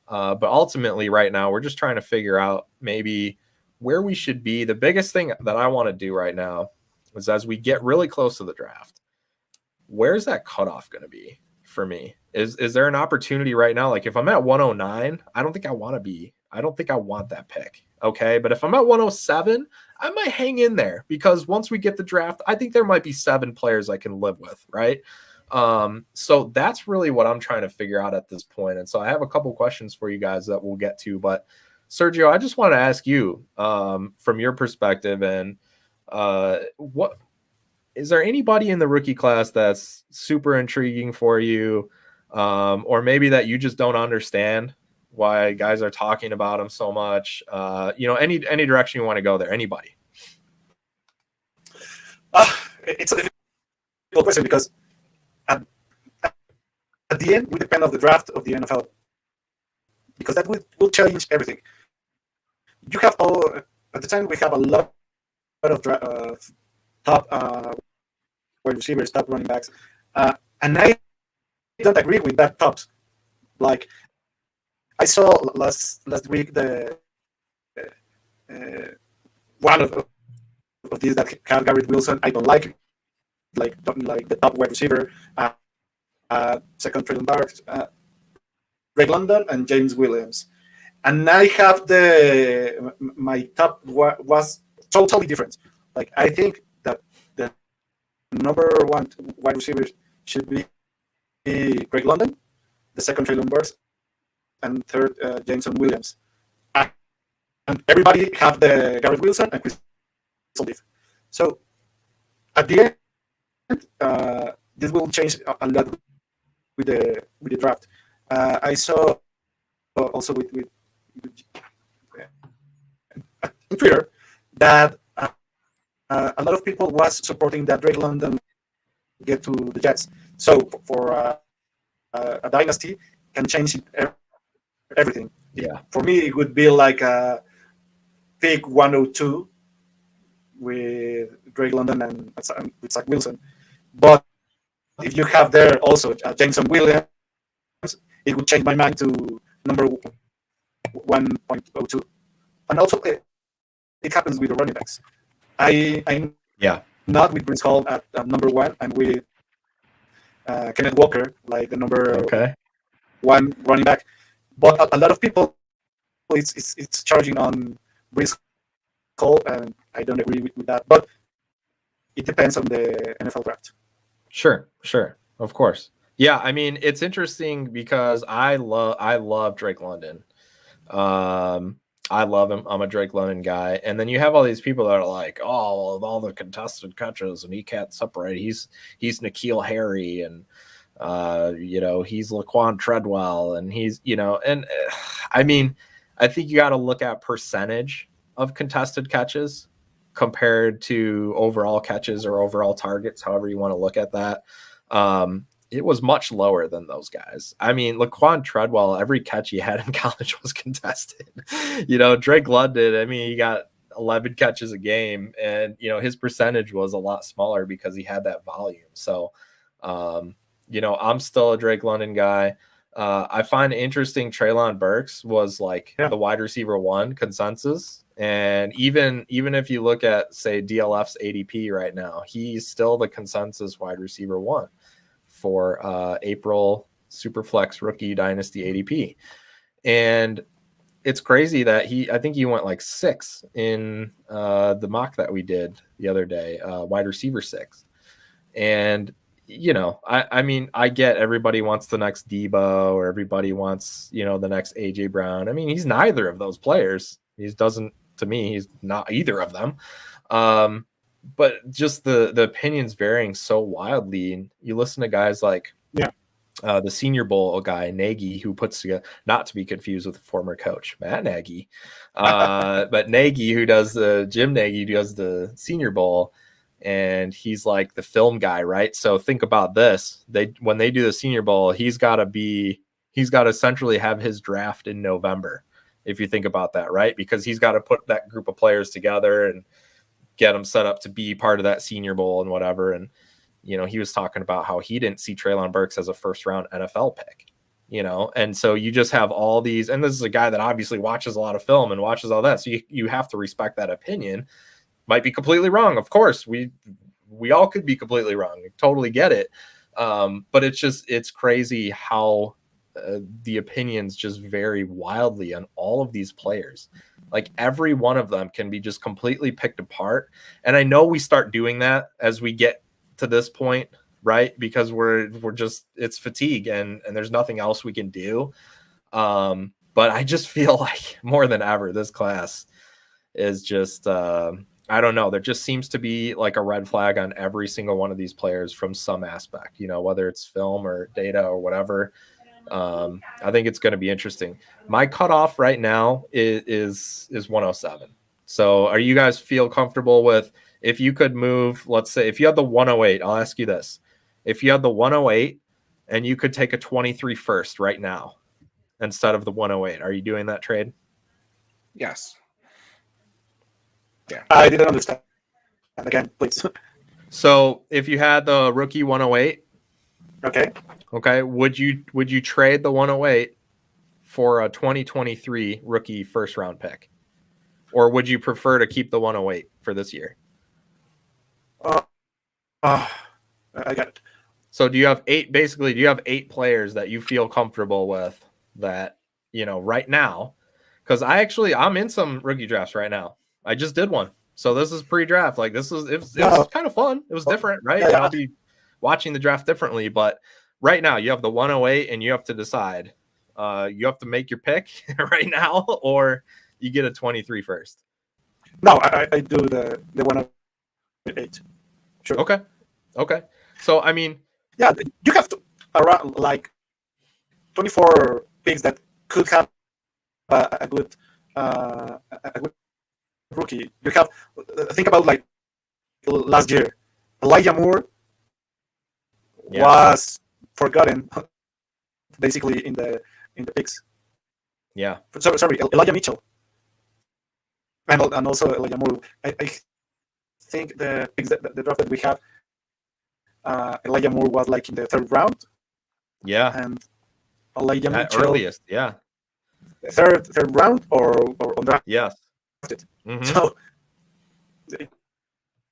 But ultimately right now, we're just trying to figure out maybe where we should be. The biggest thing that I want to do right now is as we get really close to the draft, where's that cutoff going to be? For me, is there an opportunity right now? Like if I'm at 109, I don't think I want that pick. Okay. But if I'm at 107, I might hang in there because once we get the draft, I think there might be 7 players I can live with. Right. So that's really what I'm trying to figure out at this point. And so I have a couple questions for you guys that we'll get to, but Sergio, I just want to ask you, from your perspective and, what, is there anybody in the rookie class that's super intriguing for you, or maybe that you just don't understand why guys are talking about them so much? Any direction you want to go there, anybody? It's a difficult question because at the end, we depend on the draft of the NFL because that will change everything. You have at the time we have a lot of top wide receivers, top running backs, and I don't agree with that tops. Like I saw last week the one of these that have Garrett Wilson. I don't like the top wide receiver, second Traylon Burks, Drake London, and James Williams. And I have my top was totally different. Like I think that the number 1 wide receiver should be Drake London, the second Traylon Burks, and third Jameson Williams. And everybody have the Garrett Wilson and Chris Leaf. So at the end, this will change a lot with the draft. I saw also with Twitter that a lot of people was supporting that Drake London get to the Jets. So for a dynasty can change everything. Yeah. For me, it would be like a pick 102 with Drake London and with Zach Wilson. But if you have there also Jameson Williams, it would change my mind to number 1.02. And also, it happens with the running backs. I'm not with Prince Hall at number 1. I'm with Kenneth Walker, like the number 1 running back. But a lot of people, it's charging on Brice Hall, and I don't agree with that. But it depends on the NFL draft. Sure, of course. Yeah, I mean, it's interesting because I love Drake London. I love him. I'm a Drake London guy. And then you have all these people that are like, oh, well, all the contested catches and he can't separate. He's N'Keal Harry and he's Laquan Treadwell and he's, and I mean, I think you got to look at percentage of contested catches compared to overall catches or overall targets, however you want to look at that. it was much lower than those guys. I mean, Laquan Treadwell, every catch he had in college was contested. Drake London, I mean, he got 11 catches a game, and his percentage was a lot smaller because he had that volume. So I'm still a Drake London guy. I find interesting Treylon Burks was the wide receiver 1 consensus, and even if you look at, say, DLF's ADP right now, he's still the consensus wide receiver 1 for April Superflex rookie dynasty ADP. And it's crazy that I think he went 6 in the mock that we did the other day, wide receiver 6. And, I mean, I get everybody wants the next Debo, or everybody wants, the next AJ Brown. I mean, he's neither of those players. To me, he's not either of them. But just the opinions varying so wildly. And you listen to guys like the Senior Bowl guy, Nagy, who puts together, not to be confused with the former coach, Matt Nagy, but Nagy, Jim Nagy, who does the Senior Bowl, and he's like the film guy, right? So think about this. When they do the Senior Bowl, he's got to essentially have his draft in November, if you think about that, right? Because he's got to put that group of players together and get them set up to be part of that Senior Bowl and whatever. And, he was talking about how he didn't see Treylon Burks as a first-round NFL pick, and so you just have all these, and this is a guy that obviously watches a lot of film and watches all that. So you have to respect that opinion. Might be completely wrong. Of course, we all could be completely wrong. I totally get it. But it's crazy how the opinions just vary wildly on all of these players. Like every one of them can be just completely picked apart. And I know we start doing that as we get to this point, right? Because we're just, it's fatigue and there's nothing else we can do. But I just feel like more than ever, this class is just, I don't know. There just seems to be like a red flag on every single one of these players from some aspect, whether it's film or data or whatever. I think it's going to be interesting. My cutoff right now is 107. So are you guys feel comfortable with, if you could move, let's say if you had the 108, I'll ask you this. If you had the 108 and you could take a 23 first right now instead of the 108, are you doing that trade? Yes. Yeah. I didn't understand. Again, please. So if you had the rookie 108, okay, would you trade the 108 for a 2023 rookie first round pick, or would you prefer to keep the 108 for this year? I got it. So do you have 8 players that you feel comfortable with that, right now? Because I'm in some rookie drafts right now. I just did one. So this is pre-draft. Like it was kind of fun. It was different, right? Yeah. I'll be watching the draft differently, but right now you have the 108 and you have to decide. You have to make your pick right now, or you get a 23 first. No, I do the 108. Sure. Okay. So I mean, yeah, you have to around like 24 picks that could have a good rookie. You have think about like last year, Elijah Moore was forgotten basically in the picks. Yeah. Sorry, Elijah Mitchell, and also Elijah Moore. I think the picks the draft that we have, Elijah Moore was like in the 3rd round. Yeah. And Elijah Mitchell earliest. Yeah. Third round or on draft. Yes. Mm-hmm. So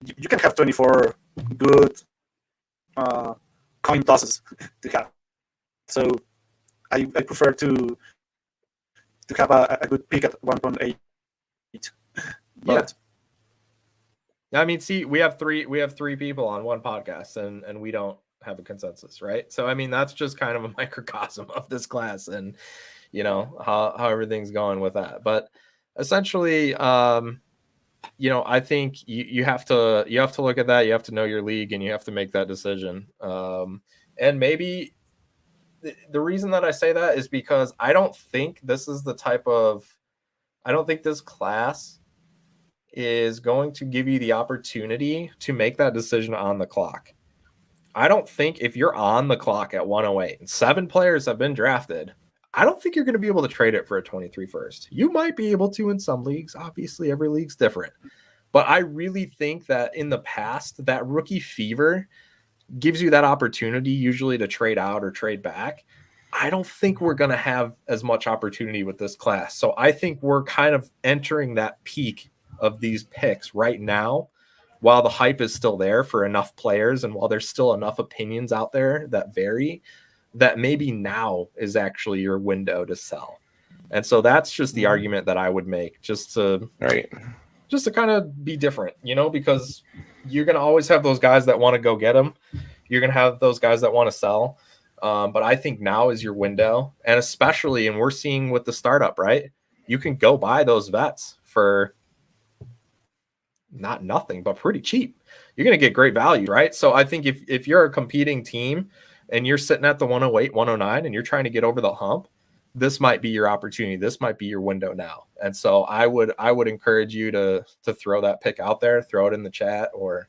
you can have 24 good coin tosses to have. So I prefer to have a good pick at 1.8. Yeah. I mean, see, we have three people on one podcast, and we don't have a consensus, right? So I mean, that's just kind of a microcosm of this class, and how everything's going with that. But essentially, I think you have to look at that. You have to know your league, and you have to make that decision. And maybe the reason that I say that is because I don't think this class is going to give you the opportunity to make that decision on the clock. I don't think if you're on the clock at 108 and 7 players have been drafted, I don't think you're going to be able to trade it for a 23 first. You might be able to in some leagues. Obviously, every league's different. But I really think that in the past, that rookie fever gives you that opportunity usually to trade out or trade back. I don't think we're going to have as much opportunity with this class. So I think we're kind of entering that peak of these picks right now while the hype is still there for enough players and while there's still enough opinions out there that vary, that maybe now is actually your window to sell. And so that's just the argument that I would make, just to kind of be different, because you're going to always have those guys that want to go get them. You're going to have those guys that want to sell. But I think now is your window. And especially, and we're seeing with the startup, right? You can go buy those vets for not nothing, but pretty cheap. You're going to get great value, right? So I think if you're a competing team and you're sitting at the 108, 109, and you're trying to get over the hump, this might be your opportunity. This might be your window now. And so I would encourage you to throw that pick out there, throw it in the chat, or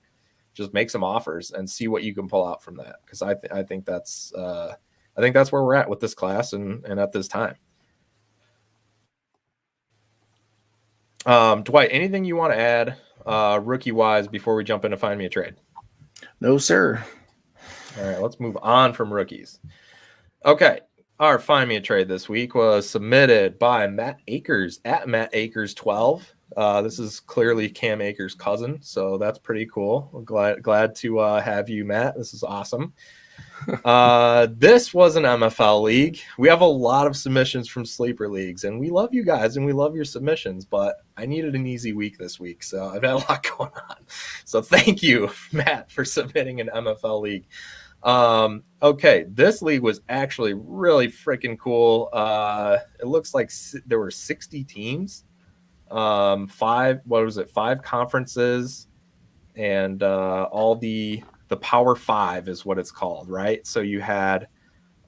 just make some offers and see what you can pull out from that. Because I think that's where we're at with this class and at this time. Dwight, anything you want to add rookie wise before we jump into Find Me a Trade? No, sir. All right, let's move on from rookies. Okay. Our Find Me a Trade this week was submitted by Matt Akers at Matt Akers 12. This is clearly Cam Akers' cousin, so that's pretty cool. I'm glad to have you, Matt. This is awesome. This was an MFL league. We have a lot of submissions from sleeper leagues, and we love you guys and we love your submissions, but I needed an easy week this week, so I've had a lot going on. So thank you, Matt, for submitting an MFL league. Okay, this league was actually really freaking cool. It looks like there were 60 teams, 5 conferences, and all the Power 5 is what it's called, right? So you had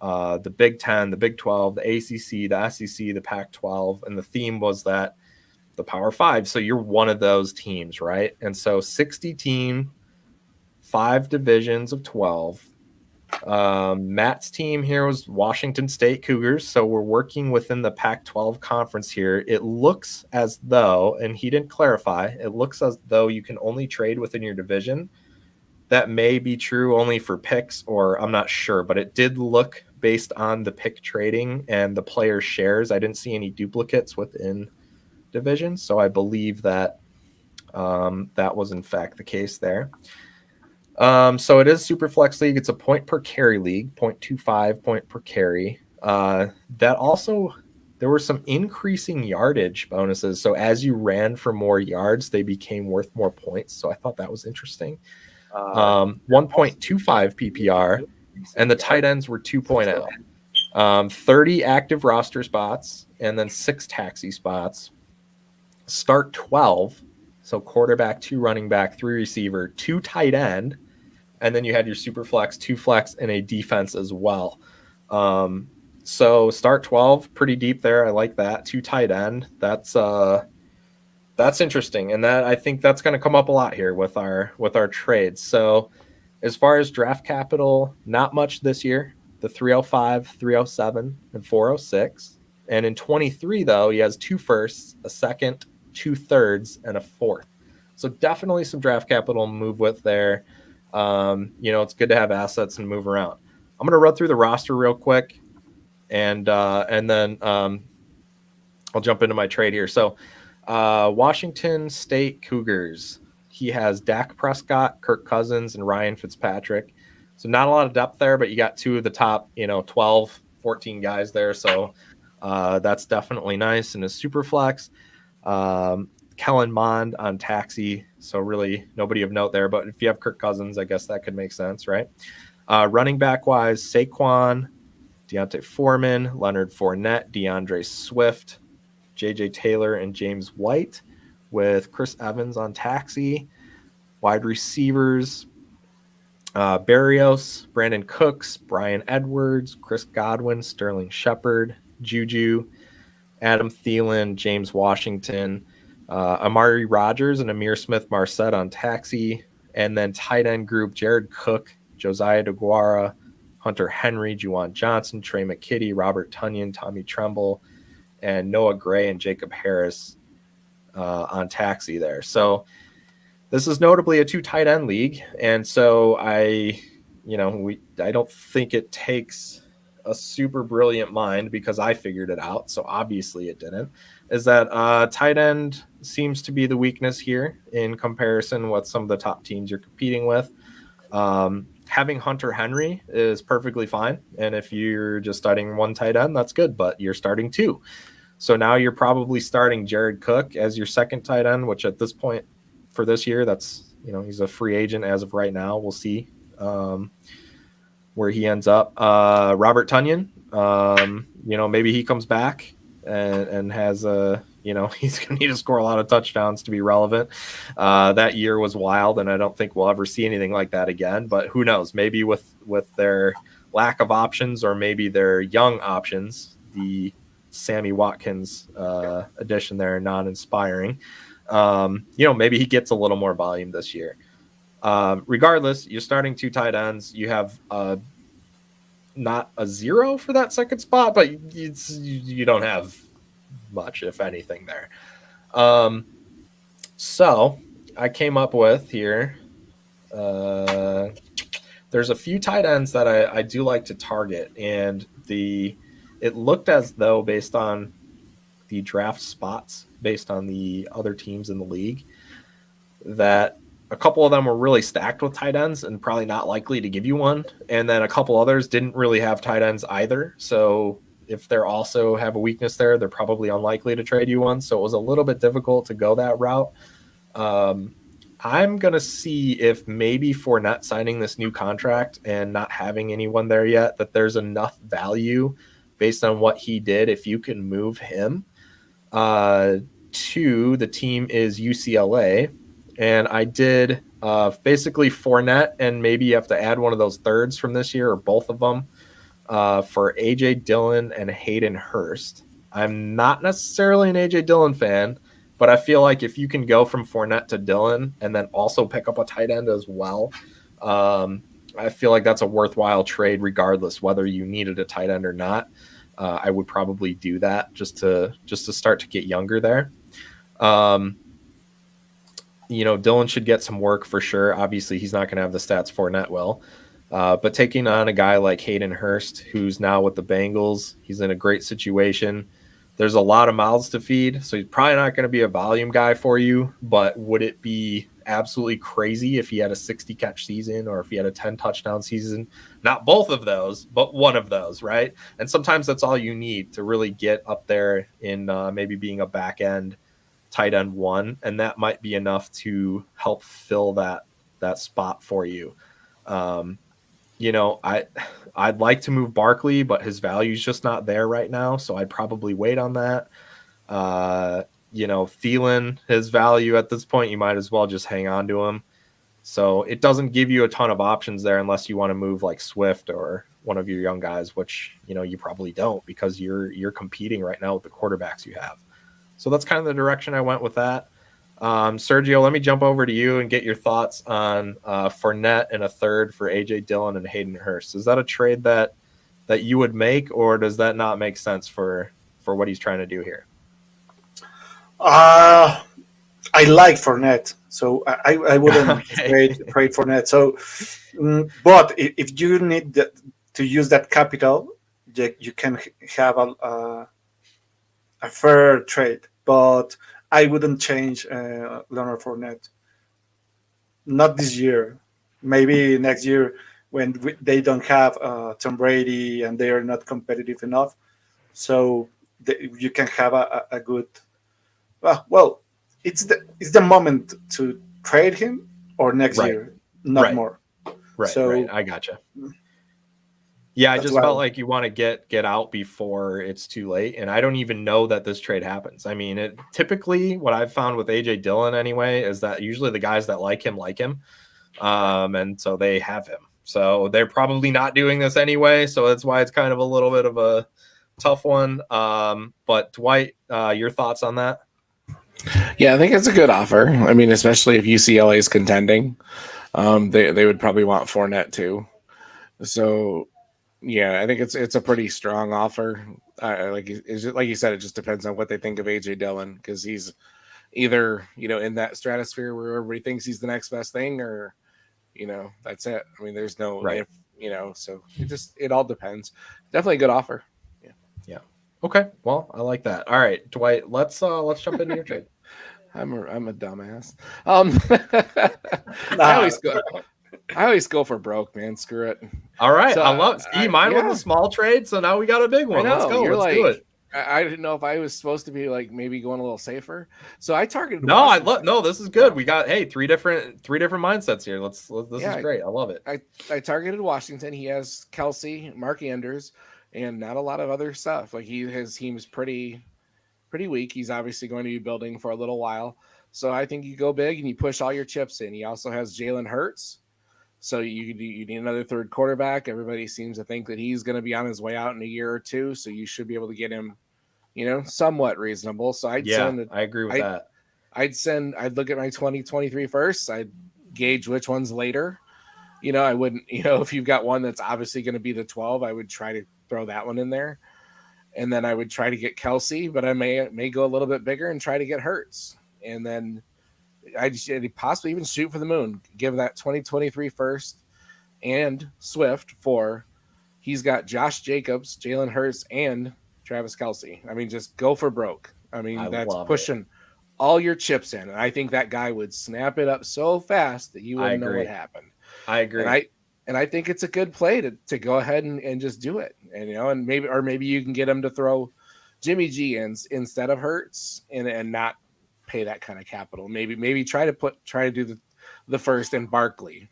the Big 10, the Big 12, the ACC, the SEC, the Pac-12, and the theme was that the Power 5. So you're one of those teams, right? And so 60 team, 5 divisions of 12. Matt's team here was Washington State Cougars, so we're working within the Pac-12 conference here. It looks as though, and he didn't clarify, it looks as though you can only trade within your division. That may be true only for picks, or I'm not sure, but it did look based on the pick trading and the player shares. I didn't see any duplicates within divisions, so I believe that that was in fact the case there. So it is super flex league. It's a point per carry league, 0.25 point per carry. That also, there were some increasing yardage bonuses. So as you ran for more yards, they became worth more points. So I thought that was interesting. 1.25 PPR, and the tight ends were 2.0. 30 active roster spots, and then 6 taxi spots. Start 12. So quarterback, 2 running back, 3 receiver, 2 tight end. And then you had your super flex, 2 flex, and a defense as well. So start 12, pretty deep there. I like that. 2 tight end. That's interesting. And that, I think that's going to come up a lot here with our trades. So as far as draft capital, not much this year. The 305, 307, and 406. And in 23, though, he has 2 firsts, a second, 2 thirds, and a 4th. So definitely some draft capital to move with there. It's good to have assets and move around. I'm going to run through the roster real quick, and then I'll jump into my trade here. So Washington State Cougars, he has Dak Prescott, Kirk Cousins, and Ryan Fitzpatrick. So not a lot of depth there, but you got 2 of the top 12, 14 guys there. So that's definitely nice. And a super flex. Kellen Mond on taxi, so really nobody of note there. But if you have Kirk Cousins, I guess that could make sense, right? Running back wise, Saquon, Deontay Foreman, Leonard Fournette, DeAndre Swift, JJ Taylor, and James White, with Chris Evans on taxi. Wide receivers, Barrios, Brandon Cooks, Brian Edwards, Chris Godwin, Sterling Shepard, Juju, Adam Thielen, James Washington, Amari Rogers, and Amir Smith-Marset on taxi. And then tight end group, Jared Cook, Josiah DeGuara, Hunter Henry, Juwan Johnson, Trey McKitty, Robert Tunyon, Tommy Tremble, and Noah Gray and Jacob Harris on taxi there. So this is notably a 2 tight end league. And so I don't think it takes a super brilliant mind, because I figured it out, so obviously it didn't, is that tight end seems to be the weakness here in comparison with some of the top teams you're competing with. Having Hunter Henry is perfectly fine, and if you're just starting 1 tight end, that's good, but you're starting 2. So now you're probably starting Jared Cook as your second tight end, which at this point for this year, that's, he's a free agent as of right now. We'll see where he ends up. Robert Tunyon, maybe he comes back and has he's going to need to score a lot of touchdowns to be relevant. That year was wild, and I don't think we'll ever see anything like that again, but who knows, maybe with their lack of options, or maybe their young options, the Sammy Watkins addition there, non-inspiring, maybe he gets a little more volume this year. Regardless, you're starting 2 tight ends. You have not a 0 for that second spot, but you don't have much, if anything, there. So I came up with here, there's a few tight ends that I do like to target, and it looked as though, based on the draft spots, based on the other teams in the league, that a couple of them were really stacked with tight ends and probably not likely to give you one. And then a couple others didn't really have tight ends either. So if they also have a weakness there, they're probably unlikely to trade you one. So it was a little bit difficult to go that route. I'm going to see if maybe Fournette signing this new contract and not having anyone there yet, that there's enough value based on what he did. If you can move him to the team is UCLA. And I did basically Fournette, and maybe you have to add one of those thirds from this year, or both of them, for A.J. Dillon and Hayden Hurst. I'm not necessarily an A.J. Dillon fan, but I feel like if you can go from Fournette to Dillon and then also pick up a tight end as well, I feel like that's a worthwhile trade regardless whether you needed a tight end or not. I would probably do that just to start to get younger there. Dillon should get some work for sure. Obviously, he's not going to have the stats Fournette will. But taking on a guy like Hayden Hurst, who's now with the Bengals, he's in a great situation. There's a lot of mouths to feed, so he's probably not going to be a volume guy for you. But would it be absolutely crazy if he had a 60-catch season, or if he had a 10-touchdown season? Not both of those, but one of those, right? And sometimes that's all you need to really get up there in maybe being a back-end tight end 1, and that might be enough to help fill that spot for you. I'd like to move Barkley, but his value is just not there right now, so I'd probably wait on that. Thielen, his value at this point, you might as well just hang on to him. So it doesn't give you a ton of options there unless you want to move like Swift or one of your young guys, which you probably don't, because you're competing right now with the quarterbacks you have. So that's kind of the direction I went with that. Sergio, let me jump over to you and get your thoughts on Fournette and a third for A.J. Dillon and Hayden Hurst. Is that a trade that you would make, or does that not make sense for what he's trying to do here? I like Fournette, so I wouldn't trade Fournette. So, but if you need to use that capital, you can have a fair trade, but I wouldn't change Leonard Fournette. Not this year. Maybe next year when they don't have Tom Brady and they are not competitive enough. So you can have a good. Well, it's the moment to trade him, or next year, not more. Right. So right. I gotcha. Yeah, I just felt like you want to get out before it's too late, and I don't even know that this trade happens. I mean, typically what I've found with A.J. Dillon anyway is that usually the guys that like him, and so they have him. So they're probably not doing this anyway, so that's why it's kind of a little bit of a tough one. But Dwight, your thoughts on that? Yeah, I think it's a good offer. I mean, especially if UCLA is contending. They would probably want Fournette too. So yeah, I think it's a pretty strong offer. Like you said, it just depends on what they think of AJ Dillon, because he's either in that stratosphere where everybody thinks he's the next best thing, or that's it. I mean, there's no right. So it all depends. Definitely a good offer. Yeah. Okay. Well, I like that. All right, Dwight. Let's jump into your trade. I'm a dumbass. Nah. I always go for broke, man. Screw it. All right. So, I love mine was a small trade, so now we got a big one. Let's go. Let's do it. I didn't know if I was supposed to be like maybe going a little safer. So I targeted No, this is good. We got three different mindsets here. This is great. I love it. I targeted Washington. He has Kelsey, Mark Andrews, and not a lot of other stuff. Like his team's pretty weak. He's obviously going to be building for a little while. So I think you go big and you push all your chips in. He also has Jalen Hurts. So you need another third quarterback. Everybody seems to think that he's going to be on his way out in a year or two. So you should be able to get him, somewhat reasonable. So I agree with that. I'd look at my 2023 first. I'd gauge which one's later. I wouldn't, if you've got one that's obviously going to be the 12, I would try to throw that one in there. And then I would try to get Kelsey, but I may go a little bit bigger and try to get Hurts. And then I'd possibly even shoot for the moon. Give that 2023 first and Swift for he's got Josh Jacobs, Jalen Hurts, and Travis Kelsey. I mean, just go for broke. I mean, that's pushing all your chips in. And I think that guy would snap it up so fast that you wouldn't know what happened. I agree. And I think it's a good play to go ahead and just do it. And and maybe you can get him to throw Jimmy G instead of Hurts and not pay that kind of capital. Maybe try to do the first and Barkley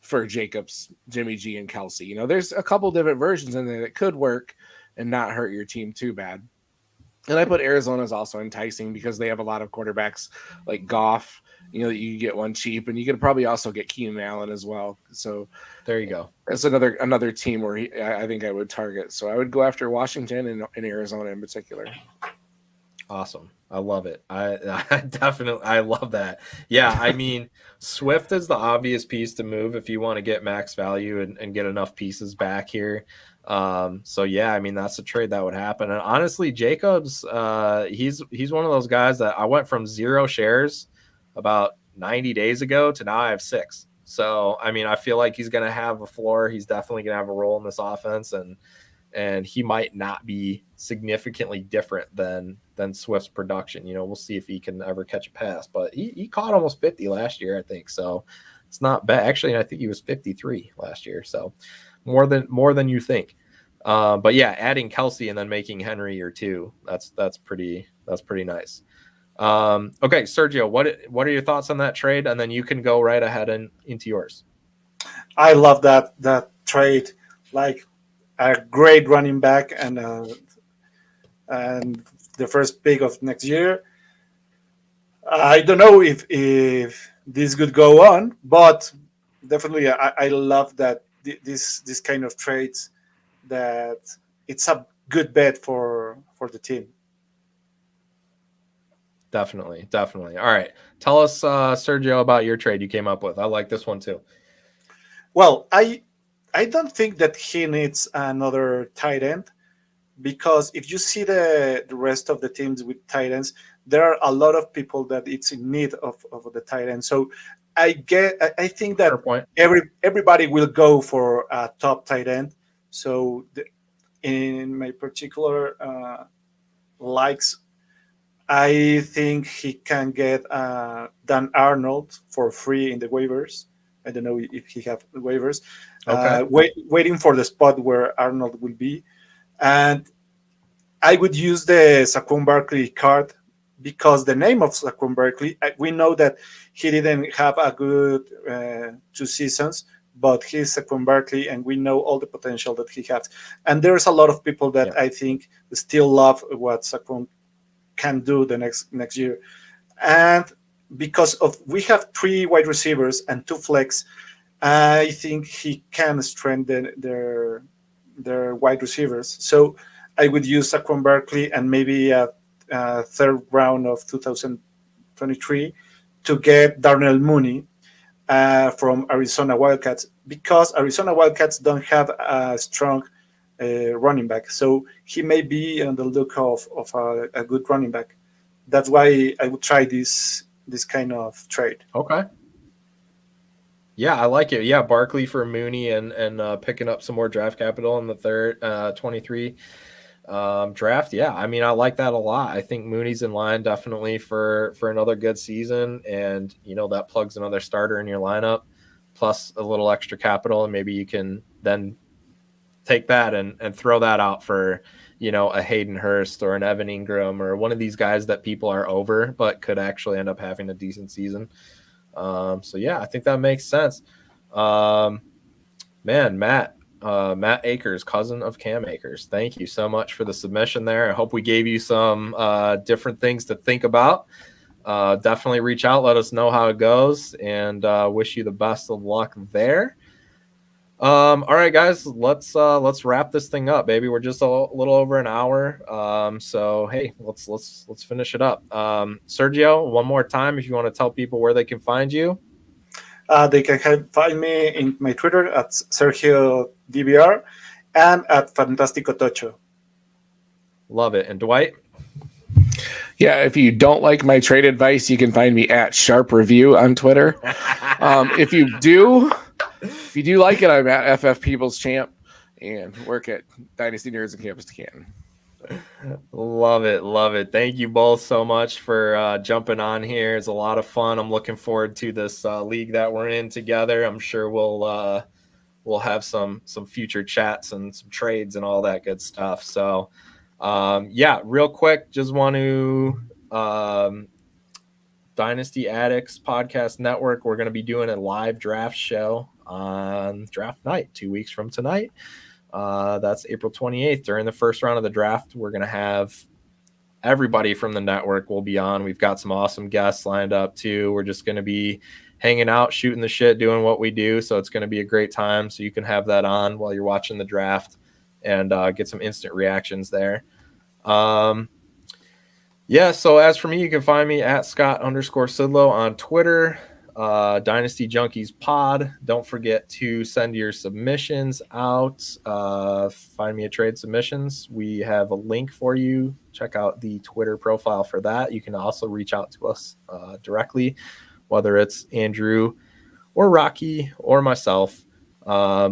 for Jacobs, Jimmy G, and Kelsey. There's a couple different versions in there that could work and not hurt your team too bad. And I put Arizona's also enticing because they have a lot of quarterbacks like Goff, that you get one cheap, and you could probably also get Keenan Allen as well. So there you go. That's another team where I think I would target. So I would go after Washington and Arizona in particular. Awesome. I love it. I definitely love that. Yeah, I mean, Swift is the obvious piece to move if you want to get max value and get enough pieces back here. So yeah, I mean, that's a trade that would happen. And honestly, Jacobs, he's one of those guys that I went from 0 shares about 90 days ago to now I have 6. So I mean, I feel like he's going to have a floor. He's definitely going to have a role in this offense, and he might not be significantly different than Swift's production. We'll see if he can ever catch a pass, but he caught almost 50 last year, I think. So it's not bad. Actually, I think he was 53 last year. So more than you think. But yeah, adding Kelsey and then making Henry your 2, that's pretty nice. Okay, Sergio, what are your thoughts on that trade? And then you can go right ahead and into yours. I love that trade. Like a great running back and the first pick of next year. I don't know if this could go on, but definitely I love that this kind of trades, that it's a good bet for the team. Definitely. All right. Tell us, Sergio, about your trade you came up with. I like this one too. Well, I don't think that he needs another tight end, because if you see the rest of the teams with tight ends, there are a lot of people that it's in need of the tight end. So I think that everybody will go for a top tight end. So in my particular likes, I think he can get Dan Arnold for free in the waivers. I don't know if he have waivers. Okay. Waiting for the spot where Arnold will be. And I would use the Saquon Barkley card, because the name of Saquon Barkley, we know that he didn't have a good 2 seasons, but he's Saquon Barkley, and we know all the potential that he has. And there's a lot of people that I think still love what Saquon can do the next year. And because we have 3 wide receivers and 2 flex, I think he can strengthen their wide receivers. So I would use Saquon Barkley and maybe a third round of 2023 to get Darnell Mooney. from Arizona Wildcats, because Arizona Wildcats don't have a strong running back. So he may be on the look of a good running back. That's why I would try this kind of trade. Okay. Yeah, I like it. Yeah, Barkley for Mooney and picking up some more draft capital in the third 23 draft. Yeah, I mean, I like that a lot. I think Mooney's in line definitely for another good season, and that plugs another starter in your lineup, plus a little extra capital, and maybe you can then take that and throw that out for a Hayden Hurst or an Evan Ingram or one of these guys that people are over but could actually end up having a decent season. So yeah, I think that makes sense. Man, Matt Akers, cousin of Cam Akers, thank you so much for the submission there. I hope we gave you some different things to think about. Definitely reach out, let us know how it goes, and wish you the best of luck there. All right, guys, let's wrap this thing up, baby. We're just a little over an hour. So hey, let's finish it up. Sergio, one more time, if you want to tell people where they can find you. They can find me in my Twitter at Sergio DBR and at Fantastico Tocho. Love it. And Dwight? Yeah, if you don't like my trade advice, you can find me at Sharp Review on Twitter. If you do like it, I'm at FF Peebles Champ and work at Dynasty Nerds and Campus to Canton. Love it. Thank you both so much for jumping on here. It's a lot of fun. I'm looking forward to this league that we're in together. I'm sure we'll have some future chats and some trades and all that good stuff. So yeah, real quick, just want to Dynasty Addicts Podcast Network, we're going to be doing a live draft show on draft night 2 weeks from tonight. That's April 28th. During the first round of the draft, we're going to have everybody from the network will be on. We've got some awesome guests lined up too. We're just going to be hanging out, shooting the shit, doing what we do. So it's going to be a great time. So you can have that on while you're watching the draft and get some instant reactions there. Yeah, so as for me, you can find me at Scott_Sidlow on Twitter, Dynasty Junkies Pod. Don't forget to send your submissions out. Find me a trade submissions. We have a link for you. Check out the Twitter profile for that. You can also reach out to us directly, whether it's Andrew or Rocky or myself.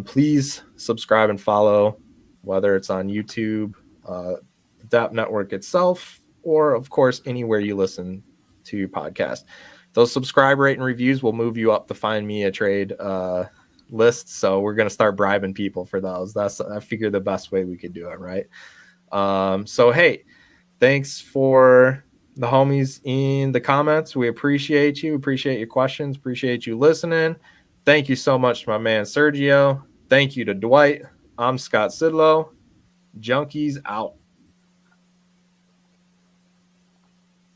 Please subscribe and follow, whether it's on YouTube, DAP Network itself, or of course anywhere you listen to podcasts. Those subscribe, rate, and reviews will move you up the Find Me a Trade list. So we're gonna start bribing people for those. That's, I figure, the best way we could do it, right? So hey, thanks for the homies in the comments. We appreciate you. Appreciate your questions. Appreciate you listening. Thank you so much to my man Sergio. Thank you to Dwight. I'm Scott Sidlow. Junkies out.